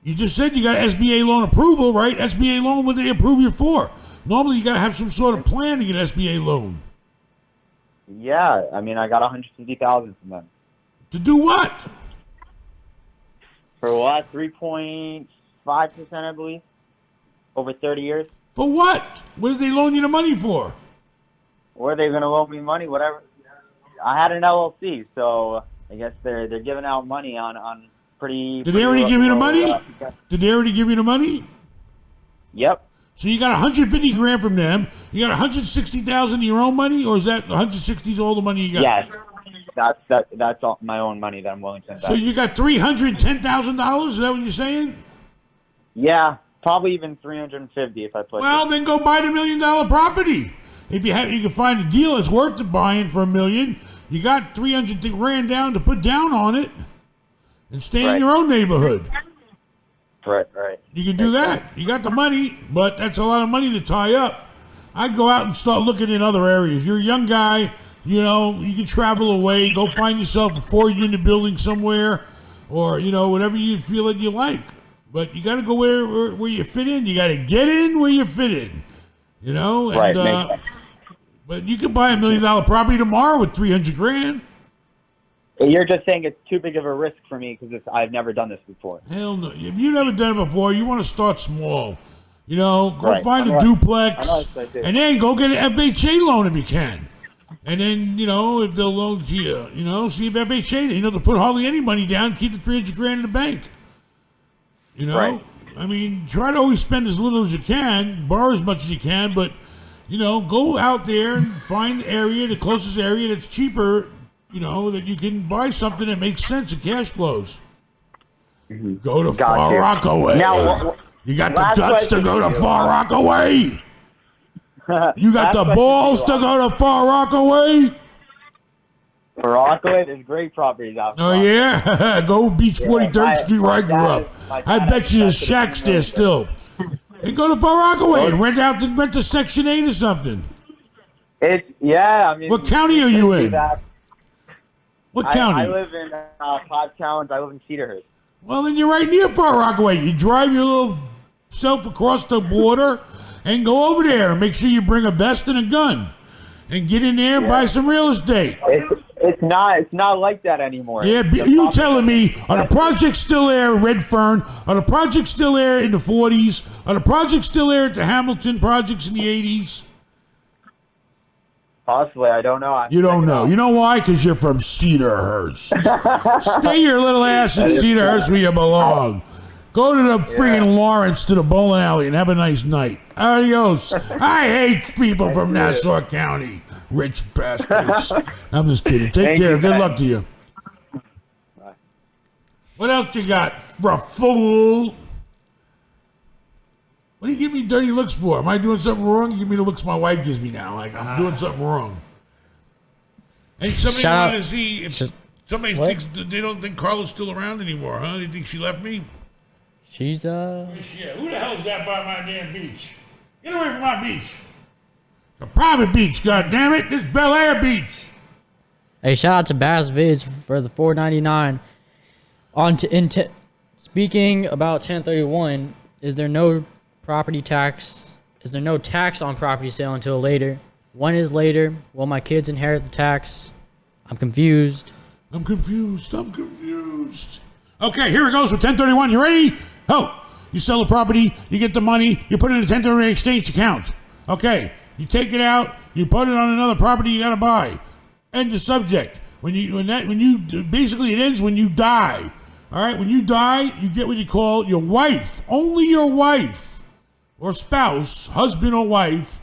You just said you got SBA loan approval, right? SBA loan, what they approve you for? Normally, you got to have some sort of plan to get SBA loan. Yeah, I mean, I got $150,000 from them. To do what? For what? 3.5%, I believe, over 30 years. For what? What did they loan you the money for? Or are they going to loan me money? Whatever. I had an LLC, so I guess they're giving out money on pretty. Did they already give you the money? Did they already give you the money? Yep. So you got 150 grand from them. You got 160,000 of your own money, or is that 160 is all the money you got? Yes. That's all my own money that I'm willing to invest. So you got $310,000? Is that what you're saying? Yeah, probably even 350 if I put. Well, then go buy the $1 million property. If you can find a deal that's worth the buying for $1 million, you got 300 grand down to put down on it, and stay in your own neighborhood. Right. You can do that. You got the money, but that's a lot of money to tie up. I'd go out and start looking in other areas. You're a young guy, you can travel away, go find yourself a 4-unit building somewhere, or, whatever you feel that you like. But you got to go where you fit in. You got to get in where you fit in, And, Right. but you could buy $1 million property tomorrow with 300 grand. You're just saying it's too big of a risk for me because I've never done this before. Hell no. If you've never done it before, you want to start small. Go Right. find a duplex, and then go get an FHA loan if you can. And then, if they'll loan to you, see if FHA, to put hardly any money down, keep the 300 grand in the bank. Right. I mean, try to always spend as little as you can, borrow as much as you can, but, go out there and find the closest area that's cheaper, that you can buy something that makes sense and cash flows. Mm-hmm. Go to Far Rockaway. Now, you got the guts to go to Far Rockaway. You got the balls to go to Far Rockaway. For Rockaway, there's great properties out there. Oh, yeah? Go Beach 43rd Street where I grew up. I bet you there's shacks there still. And go to Far Rockaway and rent to Section 8 or something. I mean. What county are you in? What county? I live in Cobb County. I live in Cedarhurst. Well, then you're right near Far Rockaway. You drive your little self across the border and go over there and make sure you bring a vest and a gun and get in there and buy some real estate. It's not like that anymore. Yeah, you telling me, are the projects still there in Redfern? Are the projects still there in the 40s? Are the projects still there at the Hamilton projects in the 80s? Possibly, I don't know. You don't know. You know why? Because you're from Cedarhurst. Stay your little ass in Cedarhurst where you belong. Go to the friggin' Lawrence to the bowling alley and have a nice night. Adios. I hate people from Nassau County. Rich bastards. I'm just kidding. Take care. Good luck to you. Bye. What else you got, Rafal? What do you give me dirty looks for? Am I doing something wrong? You give me the looks my wife gives me now. Like I'm doing something wrong. Hey, somebody wanted to see if somebody thinks they don't think Carla's still around anymore, huh? They think she left me? She's Yeah, who the hell's that by my damn beach? Get away from my beach. It's a private beach, goddammit. This Bel Air beach. Hey, shout out to Bass Viz for the $4.99. Speaking about 1031, is there no tax on property sale until later? When is later? Will my kids inherit the tax? I'm confused. Okay, here it goes with 1031. You ready? Oh, you sell the property, you get the money, you put it in a 1031 exchange account. Okay, you take it out, you put it on another property you gotta buy. End of subject. Basically it ends when you die. All right, when you die, you get what you call your wife. Only your wife or spouse, husband or wife,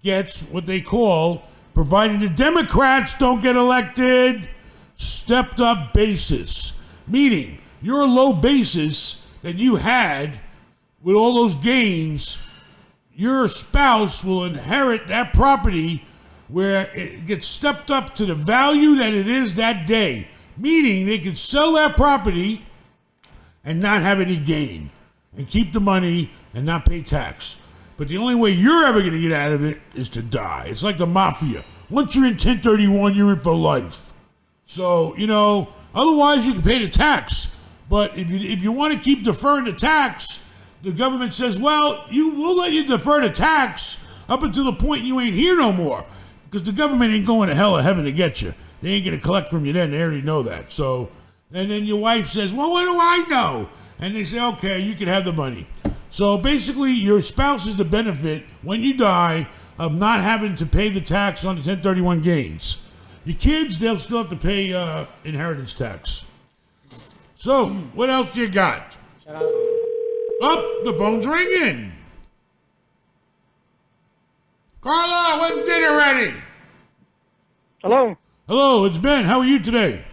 gets what they call, providing the Democrats don't get elected, stepped up basis. Meaning, your low basis that you had with all those gains, your spouse will inherit that property where it gets stepped up to the value that it is that day. Meaning, they can sell that property and not have any gain and keep the money and not pay tax. But the only way you're ever going to get out of it is to die. It's like the mafia. Once you're in 1031, you're in for life. So, otherwise you can pay the tax. But if you want to keep deferring the tax, the government says, well, we'll let you defer the tax up until the point you ain't here no more. Because the government ain't going to hell or heaven to get you. They ain't going to collect from you then. They already know that. So, and then your wife says, well, what do I know? And they say, okay, you can have the money. So basically, your spouse is the benefit when you die of not having to pay the tax on the 1031 gains. Your kids, they'll still have to pay inheritance tax. So, what else you got? Shout out. Oh, the phone's ringing. Carla, when's dinner ready? Hello. Hello, it's Ben. How are you today?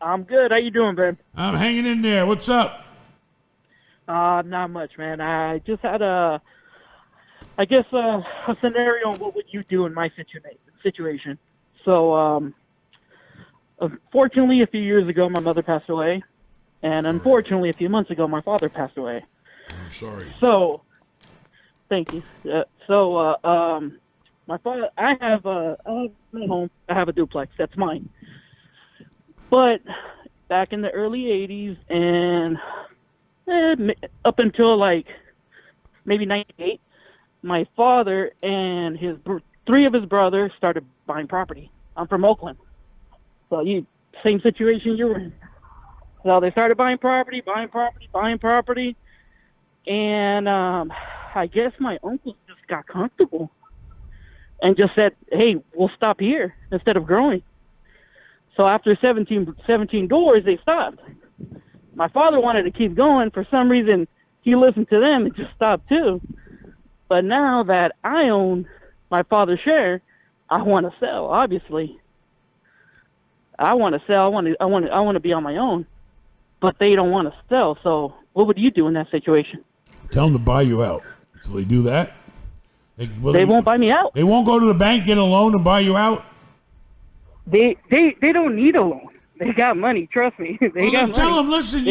I'm good. How you doing, Ben? I'm hanging in there. What's up? Not much, man. I just had a scenario on what would you do in my situation. So, unfortunately, a few years ago, my mother passed away. And unfortunately, a few months ago, my father passed away. I'm sorry. So, thank you. My father, I have my home. I have a duplex. That's mine. But back in the early 80s and up until like maybe 98, my father and three of his brothers started buying property. I'm from Oakland. So same situation you were in. So they started buying property. And I guess my uncle just got comfortable and just said, hey, we'll stop here instead of growing. So after 17 doors, they stopped. My father wanted to keep going. For some reason, he listened to them and just stopped too. But now that I own my father's share, I want to sell, obviously. I want to sell. I want to be on my own. But they don't want to sell. So what would you do in that situation? Tell them to buy you out. So they do that? They won't buy me out. They won't go to the bank, get a loan, and buy you out? They don't need a loan. They got money. Trust me. They got money. Tell them, listen,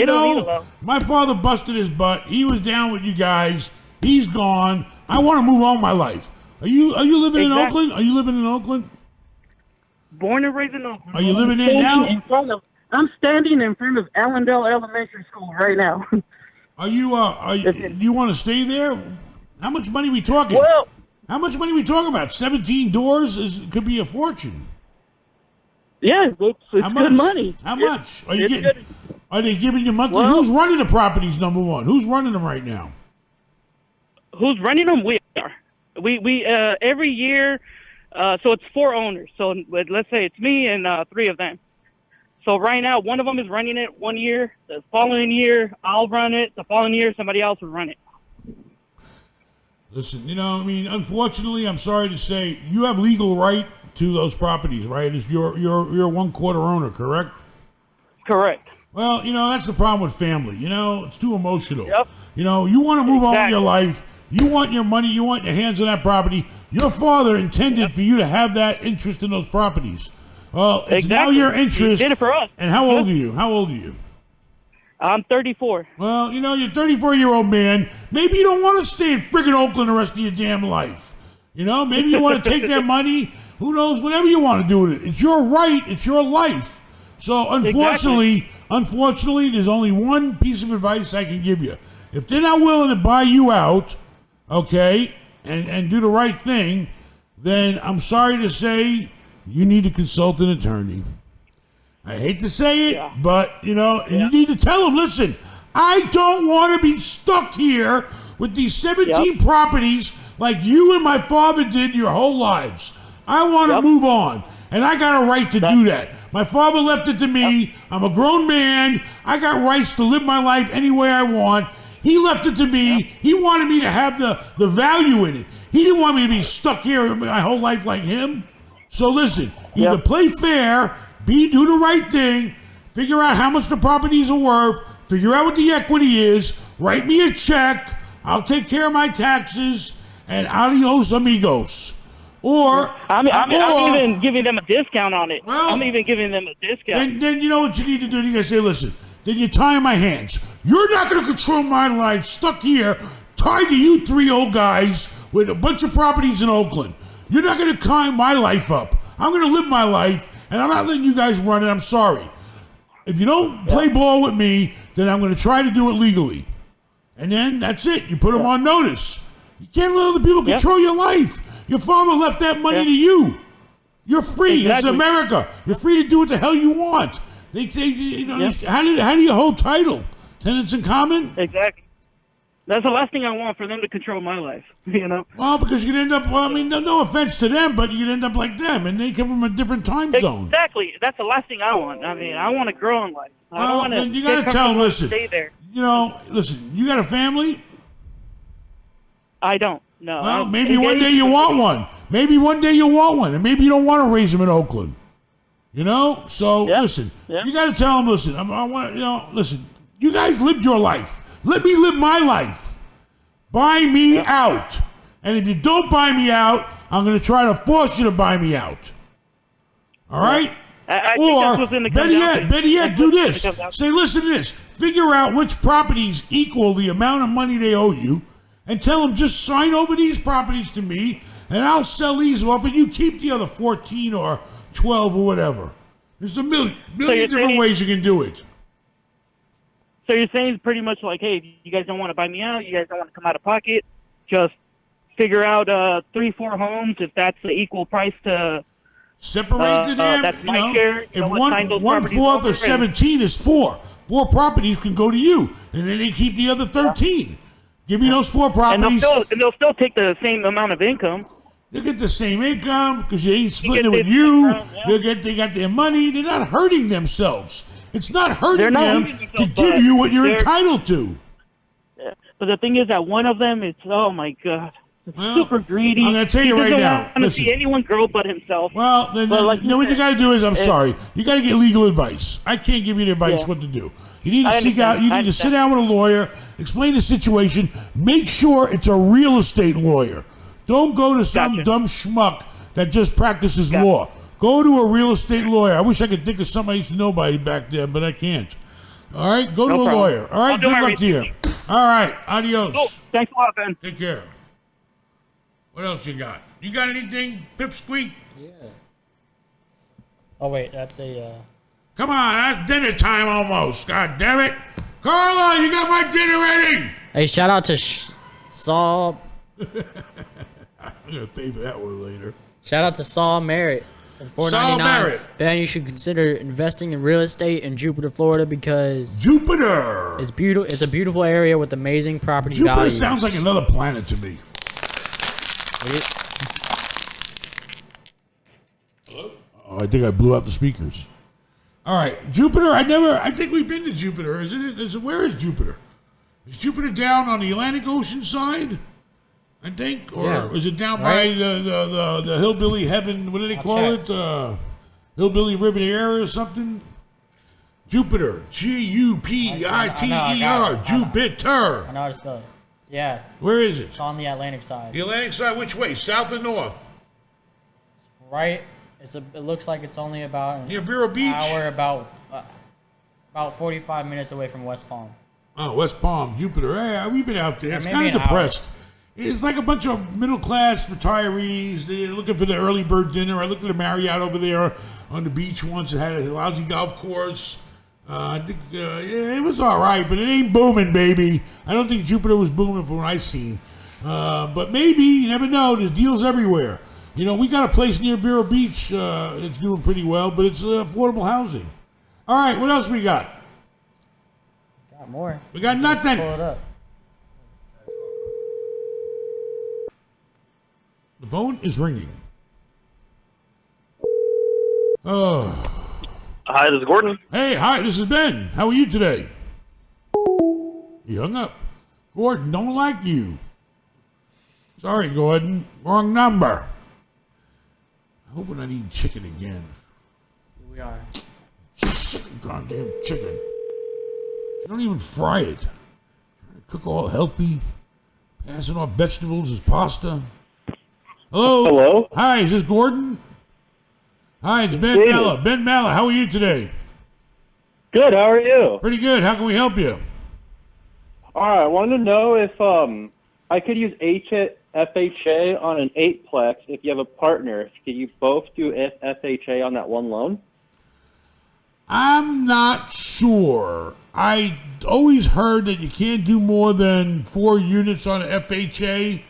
my father busted his butt. He was down with you guys. He's gone. I want to move on with my life. Are you living in Oakland? Are you living in Oakland? Born and raised in Oakland. Are you living there now? I'm standing in front of Allendale Elementary School right now. Do you want to stay there? How much money are we talking? Well, how much money are we talking about? 17 doors could be a fortune. Yeah, it's good money. How much? Are they giving you monthly? Well, who's running the properties, number one? Who's running them right now? Who's running them? We are. We every year, so it's 4 owners. So let's say it's me and 3 of them. So right now, one of them is running it 1 year. The following year, I'll run it. The following year, somebody else will run it. Listen, unfortunately, I'm sorry to say, you have legal right to those properties, right? You're 1/4 owner, correct? Correct. Well, that's the problem with family. It's too emotional. Yep. You want to move on with your life. You want your money. You want your hands on that property. Your father intended for you to have that interest in those properties. Well, it's now your interest. He did it for us. And how old are you? I'm 34. Well, you're a 34-year-old man. Maybe you don't want to stay in friggin' Oakland the rest of your damn life. Maybe you want to take that money. Who knows? Whatever you want to do with it. It's your right. It's your life. So, unfortunately, there's only one piece of advice I can give you. If they're not willing to buy you out, okay, and do the right thing, then I'm sorry to say you need to consult an attorney. I hate to say it, but, you need to tell them, listen, I don't want to be stuck here with these 17 properties like you and my father did your whole lives. I want to move on, and I got a right to do that. My father left it to me. I'm a grown man. I got rights to live my life any way I want. He left it to me. He wanted me to have the value in it. He didn't want me to be stuck here my whole life like him. So listen, either play fair, do the right thing, figure out how much the properties are worth, figure out what the equity is, write me a check, I'll take care of my taxes, and adios amigos. Or I'm even giving them a discount on it. Well, I'm even giving them a discount. Then you know what you need to do? You gotta say, listen, then you tie my hands. You're not gonna control my life, stuck here, tied to you 3 old guys with a bunch of properties in Oakland. You're not gonna tie my life up. I'm gonna live my life, and I'm not letting you guys run it. I'm sorry. If you don't play ball with me, then I'm going to try to do it legally. And then that's it. You put them on notice. You can't let other people control your life. Your father left that money to you. You're free. Exactly. It's America. You're free to do what the hell you want. They say, how do you hold title? Tenants in common? Exactly. That's the last thing I want, for them to control my life, you know? Well, because you could end up, no offense to them, but you could end up like them, and they come from a different time zone. Exactly. That's the last thing I want. I mean, I want to grow in life. I don't want to you got to tell them, listen, stay there. Listen, you got a family? I don't. No. Well, maybe one day you want one. Maybe one day you'll want one, and maybe you don't want to raise them in Oakland. So listen, you got to tell them, listen, listen, you guys lived your life. Let me live my life. Buy me out. And if you don't buy me out, I'm going to try to force you to buy me out. All right? Or, better yet, do this. Say, listen to this. Figure out which properties equal the amount of money they owe you, and tell them, just sign over these properties to me, and I'll sell these off, and you keep the other 14 or 12 or whatever. There's a million different ways you can do it. So you're saying pretty much like, hey, you guys don't want to buy me out, you guys don't want to come out of pocket, just figure out 3-4 homes if that's the equal price to separate the damn. That's my share. If one fourth or 17 is 4 properties can go to you, and then they keep the other 13. Give me those 4 properties, and they'll still take the same amount of income. They get the same income because you ain't splitting it with you. They got their money. They're not hurting themselves. It's not hurting them to give you what you're entitled to. Yeah. But the thing is that one of them is, oh my God, super greedy. I'm going to tell you right now. He doesn't want to see anyone grow but himself. Well, then what you got to do is, I'm sorry, you got to get legal advice. I can't give you the advice what to do. You need to seek out, you need to sit down with a lawyer, explain the situation, make sure it's a real estate lawyer. Don't go to some dumb schmuck that just practices law. Go to a real estate lawyer. I wish I could think of somebody I used to know back then, but I can't. All right? Go to a lawyer. All right? Good luck to you. All right. Adios. Cool. Thanks a lot, Ben. Take care. What else you got? You got anything, Pipsqueak? Yeah. Oh, wait. That's a... Come on. That's dinner time almost. God damn it. Carla, you got my dinner ready. Hey, shout out to Saul... I'm going to pay for that one later. Shout out to Saul Merritt. Saul Merritt. Ben, you should consider investing in real estate in Jupiter, Florida, because Jupiter. It's beautiful. It's a beautiful area with amazing property values. Jupiter sounds like another planet to me. Hello? Oh, I think I blew out the speakers. All right, Jupiter. I think we've been to Jupiter. Isn't it? Where is Jupiter? Is Jupiter down on the Atlantic Ocean side? I think, or is it down by the hillbilly heaven? What do they call it? Hillbilly Riviera or something? Jupiter, Jupiter, Jupiter. I know how to spell it. Yeah. Where is it? It's on the Atlantic side. The Atlantic side, which way? South or north? Right. It looks like it's only about near Vero Beach. Hour, about 45 minutes away from West Palm. Oh, West Palm, Jupiter. Hey, we've been out there. It's kind of depressed. It's like a bunch of middle-class retirees. They're looking for the early bird dinner. I looked at a Marriott over there on the beach once. It had a lousy golf course. I think, it was all right, but it ain't booming, baby. I don't think Jupiter was booming from what I've seen. But maybe, you never know. There's deals everywhere. We got a place near Vero Beach that's doing pretty well, but it's affordable housing. All right, what else we got? Got more. We got nothing. Pull it up. The phone is ringing. Oh. Hi, this is Gordon. Hey, hi, this is Ben. How are you today? He hung up. Gordon, don't like you. Sorry, Gordon. Wrong number. I hope we're not eating chicken again. We are. Sick of goddamn chicken. You don't even fry it. Trying to cook all healthy. Passing off vegetables as pasta. Hello? Hello? Hi, is this Gordon? Hi, it's Ben Mallah. Ben Mallah, how are you today? Good, how are you? Pretty good. How can we help you? All right, I wanted to know if I could use FHA on an 8-plex if you have a partner. Can you both do FHA on that one loan? I'm not sure. I always heard that you can't do more than 4 units on an FHA,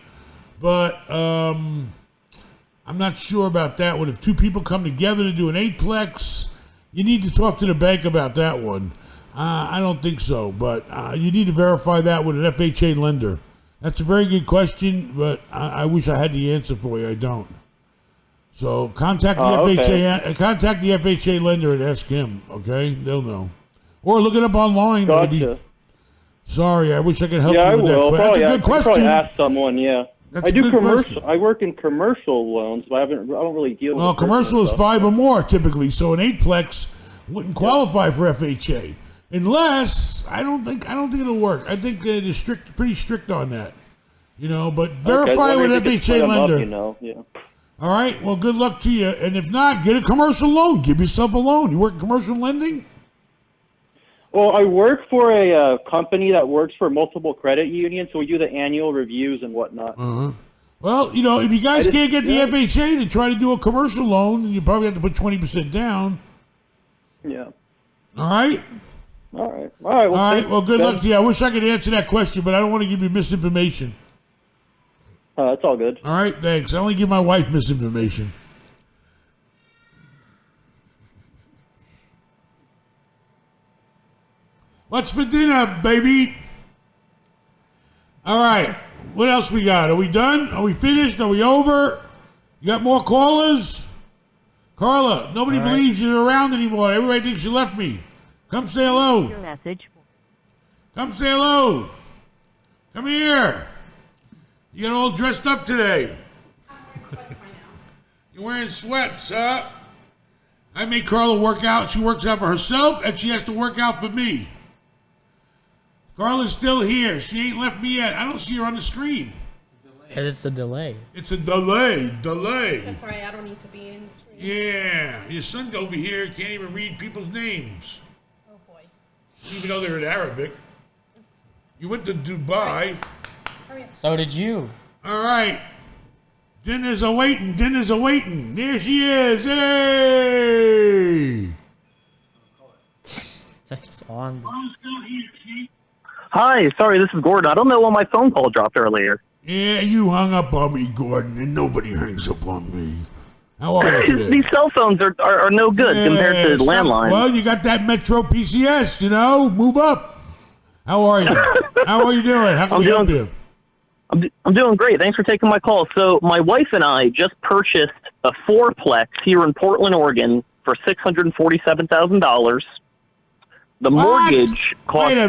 but I'm not sure about that one. If 2 people come together to do an 8-plex, you need to talk to the bank about that one. I don't think so, but you need to verify that with an FHA lender. That's a very good question, but I wish I had the answer for you. I don't. So contact the FHA lender and ask him. Okay, they'll know, or look it up online. Gotcha. Maybe. Sorry, I wish I could help Yeah, you I with will. that. That's a good question. Probably ask someone. Yeah. That's I a do good commercial. question. I work in commercial loans, but I don't really deal with. Well, commercial is 5 or more typically, so an 8-plex wouldn't qualify for FHA unless I don't think it'll work. I think they're pretty strict on that. But verify with an FHA lender. Yeah. All right. Well, good luck to you. And if not, get a commercial loan. Give yourself a loan. You work in commercial lending? Well, I work for a company that works for multiple credit unions, so we do the annual reviews and whatnot. Uh-huh. Well, if you guys can't get the FHA to try to do a commercial loan, you probably have to put 20% down. Yeah. All right? All right. Well, All right. Well, good luck to you. I wish I could answer that question, but I don't want to give you misinformation. That's all good. All right, thanks. I only give my wife misinformation. What's for dinner, baby? All right. What else we got? Are we done? Are we finished? Are we over? You got more callers? Carla, nobody believes you're around anymore. Everybody thinks you left me. Come say hello. Your message. Come say hello. Come here. You got all dressed up today. You're wearing sweats, huh? I make Carla work out. She works out for herself, and she has to work out for me. Carla's still here. She ain't left me yet. I don't see her on the screen. Because it's a delay. It's a delay. That's right. I don't need to be in the screen. Yeah. Your son over here can't even read people's names. Oh, boy. Even though they're in Arabic. You went to Dubai. Hurry up. So did you. All right. Dinner's awaiting. There she is. Hey! It's on. Hi, sorry, this is Gordon. I don't know why my phone call dropped earlier. Yeah, you hung up on me, Gordon, and nobody hangs up on me. How are you today? These cell phones are no good compared to landlines. Well, you got that Metro PCS, Move up. How are you? How are you doing? How can we help you? I'm doing great. Thanks for taking my call. So my wife and I just purchased a 4-plex here in Portland, Oregon for $647,000. The mortgage cost... Wait a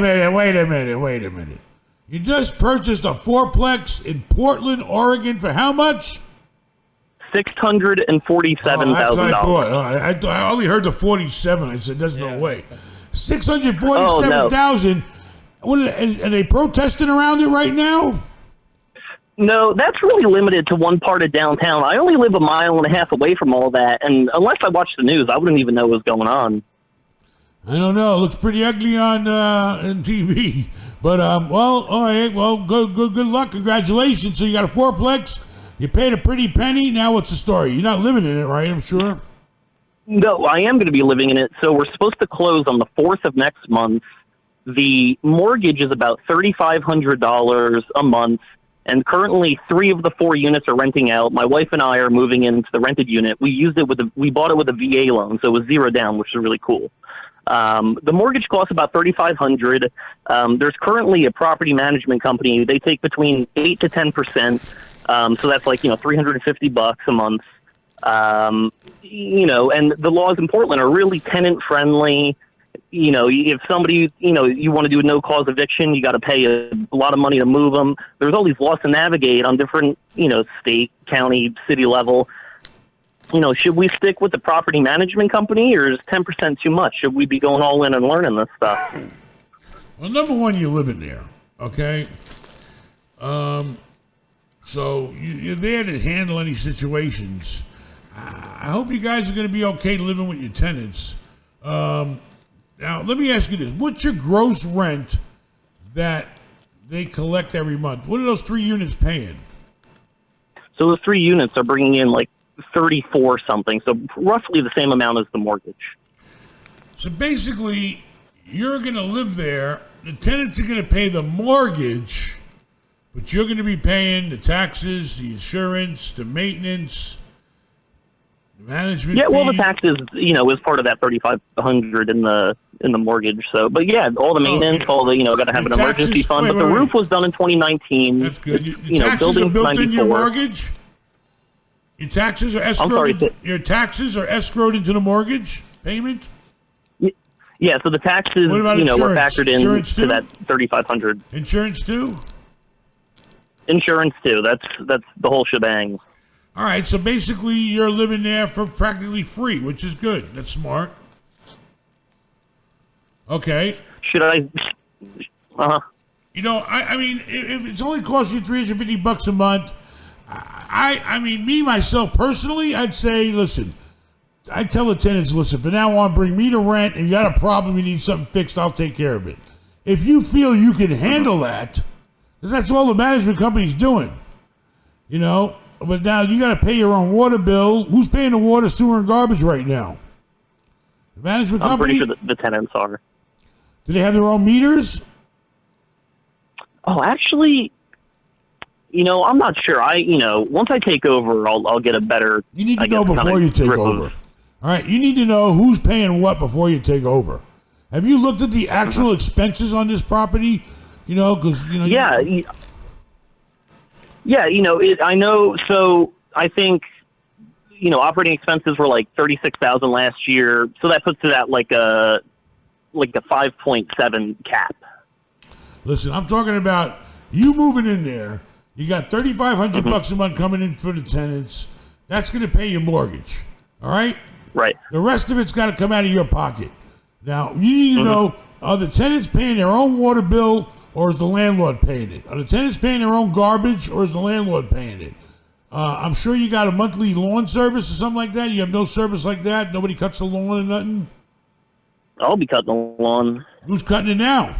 minute. You just purchased a 4-plex in Portland, Oregon for how much? $647,000. That's what I thought. I only heard the 47. I said, there's no way. $647,000. What are they protesting around it right now? No, that's really limited to one part of downtown. I only live a mile and a half away from all that, and unless I watch the news, I wouldn't even know what was going on. I don't know. It looks pretty ugly on TV. But, well, all right. Well, good luck. Congratulations. So you got a 4-plex. You paid a pretty penny. Now what's the story? You're not living in it, right? I'm sure. No, I am going to be living in it. So we're supposed to close on the 4th of next month. The mortgage is about $3,500 a month. And currently 3 of the 4 units are renting out. My wife and I are moving into the rented unit. We bought it with a VA loan, so it was 0 down, which is really cool. The mortgage costs about $3,500. There's currently a property management company. They take between 8 to 10%. So that's like, $350 a month. And the laws in Portland are really tenant friendly. If somebody, you want to do a no-cause eviction, you got to pay a lot of money to move them. There's all these laws to navigate on different, state, county, city level. Should we stick with the property management company, or is 10% too much? Should we be going all in and learning this stuff? Well, number one, you're living there, okay? So you're there to handle any situations. I hope you guys are going to be okay living with your tenants. Now, let me ask you this. What's your gross rent that they collect every month? What are those 3 units paying? So those 3 units are bringing in like 34 something, so roughly the same amount as the mortgage. So basically, you're going to live there. The tenants are going to pay the mortgage, but you're going to be paying the taxes, the insurance, the maintenance, the management. Yeah, well, the fee. taxes, is part of that $3,500 in the mortgage. So, but yeah, all the maintenance, all the, got to have an emergency fund. But the roof was done in 2019. That's good. The taxes building are built 94. in your mortgage. Your taxes are escrowed. Your taxes are escrowed into the mortgage payment. Yeah, so the taxes, What about were insurance? factored in Insurance to too? that $3,500. Insurance too. Insurance too. That's the whole shebang. All right, so basically you're living there for practically free, which is good. That's smart. Okay. Should I? I mean, if it's only costing you $350 a month, I mean, me myself personally, I'd say, listen. I tell the tenants, listen, from now on, bring me to rent. If you got a problem, you need something fixed, I'll take care of it. If you feel you can handle that, because that's all the management company's doing, But now you got to pay your own water bill. Who's paying the water, sewer, and garbage right now? The management I'm company? pretty sure the tenants are. Do they have their own meters? Oh, actually, I'm not sure. Once I take over, I'll get a better. You need to know before you take over. All right, you need to know who's paying what before you take over. Have you looked at the actual expenses on this property? Because Yeah. Yeah, I know. So I think, operating expenses were like $36,000 last year. So that puts it at like a 5.7 cap. Listen, I'm talking about you moving in there. You got $3,500 a month coming in for the tenants. That's going to pay your mortgage. All right? Right. The rest of it's got to come out of your pocket. Now, you need to know, are the tenants paying their own water bill or is the landlord paying it? Are the tenants paying their own garbage or is the landlord paying it? I'm sure you got a monthly lawn service or something like that. You have no service like that? Nobody cuts the lawn or nothing? I'll be cutting the lawn. Who's cutting it now?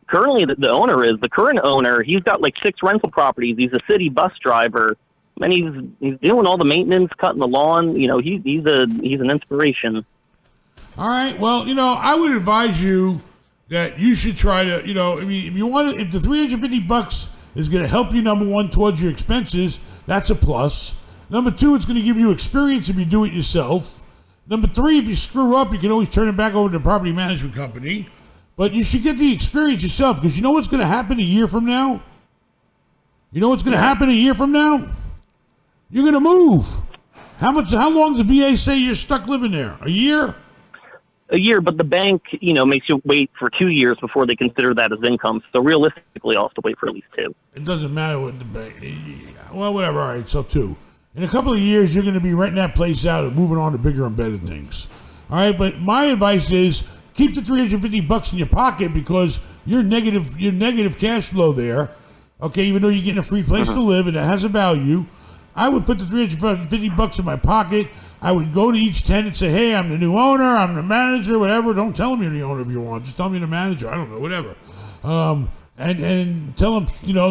Currently, the owner is. The current owner, he's got like 6 rental properties. He's a city bus driver. And he's doing all the maintenance, cutting the lawn. He's an inspiration. All right. Well, I would advise you that you should try to, if you want to, if the $350 is going to help you, number one, towards your expenses, that's a plus. Number two, it's going to give you experience if you do it yourself. Number three, if you screw up, you can always turn it back over to the property management company. But you should get the experience yourself, because you know what's going to happen a year from now? You know what's going to happen a year from now? You're going to move. How long does the VA say you're stuck living there? A year? A year, but the bank, makes you wait for 2 years before they consider that as income. So realistically, I'll have to wait for at least 2. It doesn't matter what the bank. Well, whatever. All right, so 2. In a couple of years, you're going to be renting that place out and moving on to bigger and better things. All right, but my advice is keep the $350 in your pocket, because you're negative cash flow there. Okay, even though you're getting a free place to live and it has a value, I would put the $350 in my pocket. I would go to each tenant and say, hey, I'm the new owner, I'm the manager, whatever. Don't tell them you're the owner if you want. Just tell me you're the manager. I don't know, whatever. And tell them,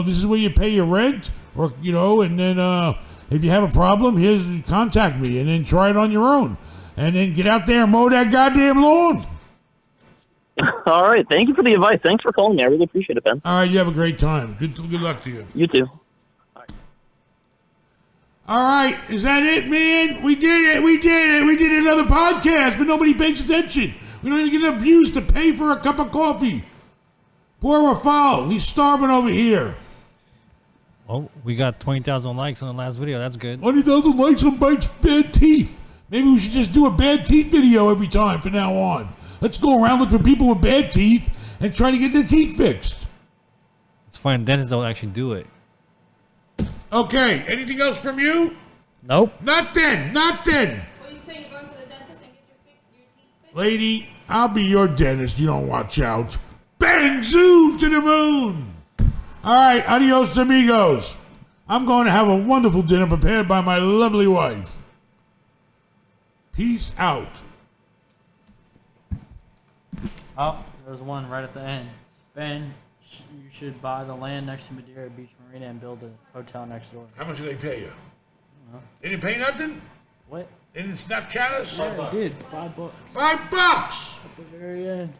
this is where you pay your rent, or, and then if you have a problem, contact me, and then try it on your own. And then get out there and mow that goddamn lawn. All right. Thank you for the advice. Thanks for calling me. I really appreciate it, Ben. All right. You have a great time. Good luck to you. You too. All right. Is that it, man? We did it. We did another podcast, but nobody pays attention. We don't even get enough views to pay for a cup of coffee. Poor Rafal. He's starving over here. Well, we got 20,000 likes on the last video. That's good. 20,000 likes on Mike's bad teeth. Maybe we should just do a bad teeth video every time from now on. Let's go around looking for people with bad teeth and try to get their teeth fixed. It's fine. Dentists don't actually do it. Okay. Anything else from you? Nope. Not then. What you say? You're going to the dentist and get your teeth fixed? Lady, I'll be your dentist. You don't watch out. Bang! Zoom to the moon. All right. Adios, amigos. I'm going to have a wonderful dinner prepared by my lovely wife. Peace out. Oh, there's one right at the end. Ben, you should buy the land next to Madeira Beach Marina and build a hotel next door. How much do they pay you? They didn't pay nothing? What? They didn't Snapchat us? Yeah, I did. $5. $5! At the very end.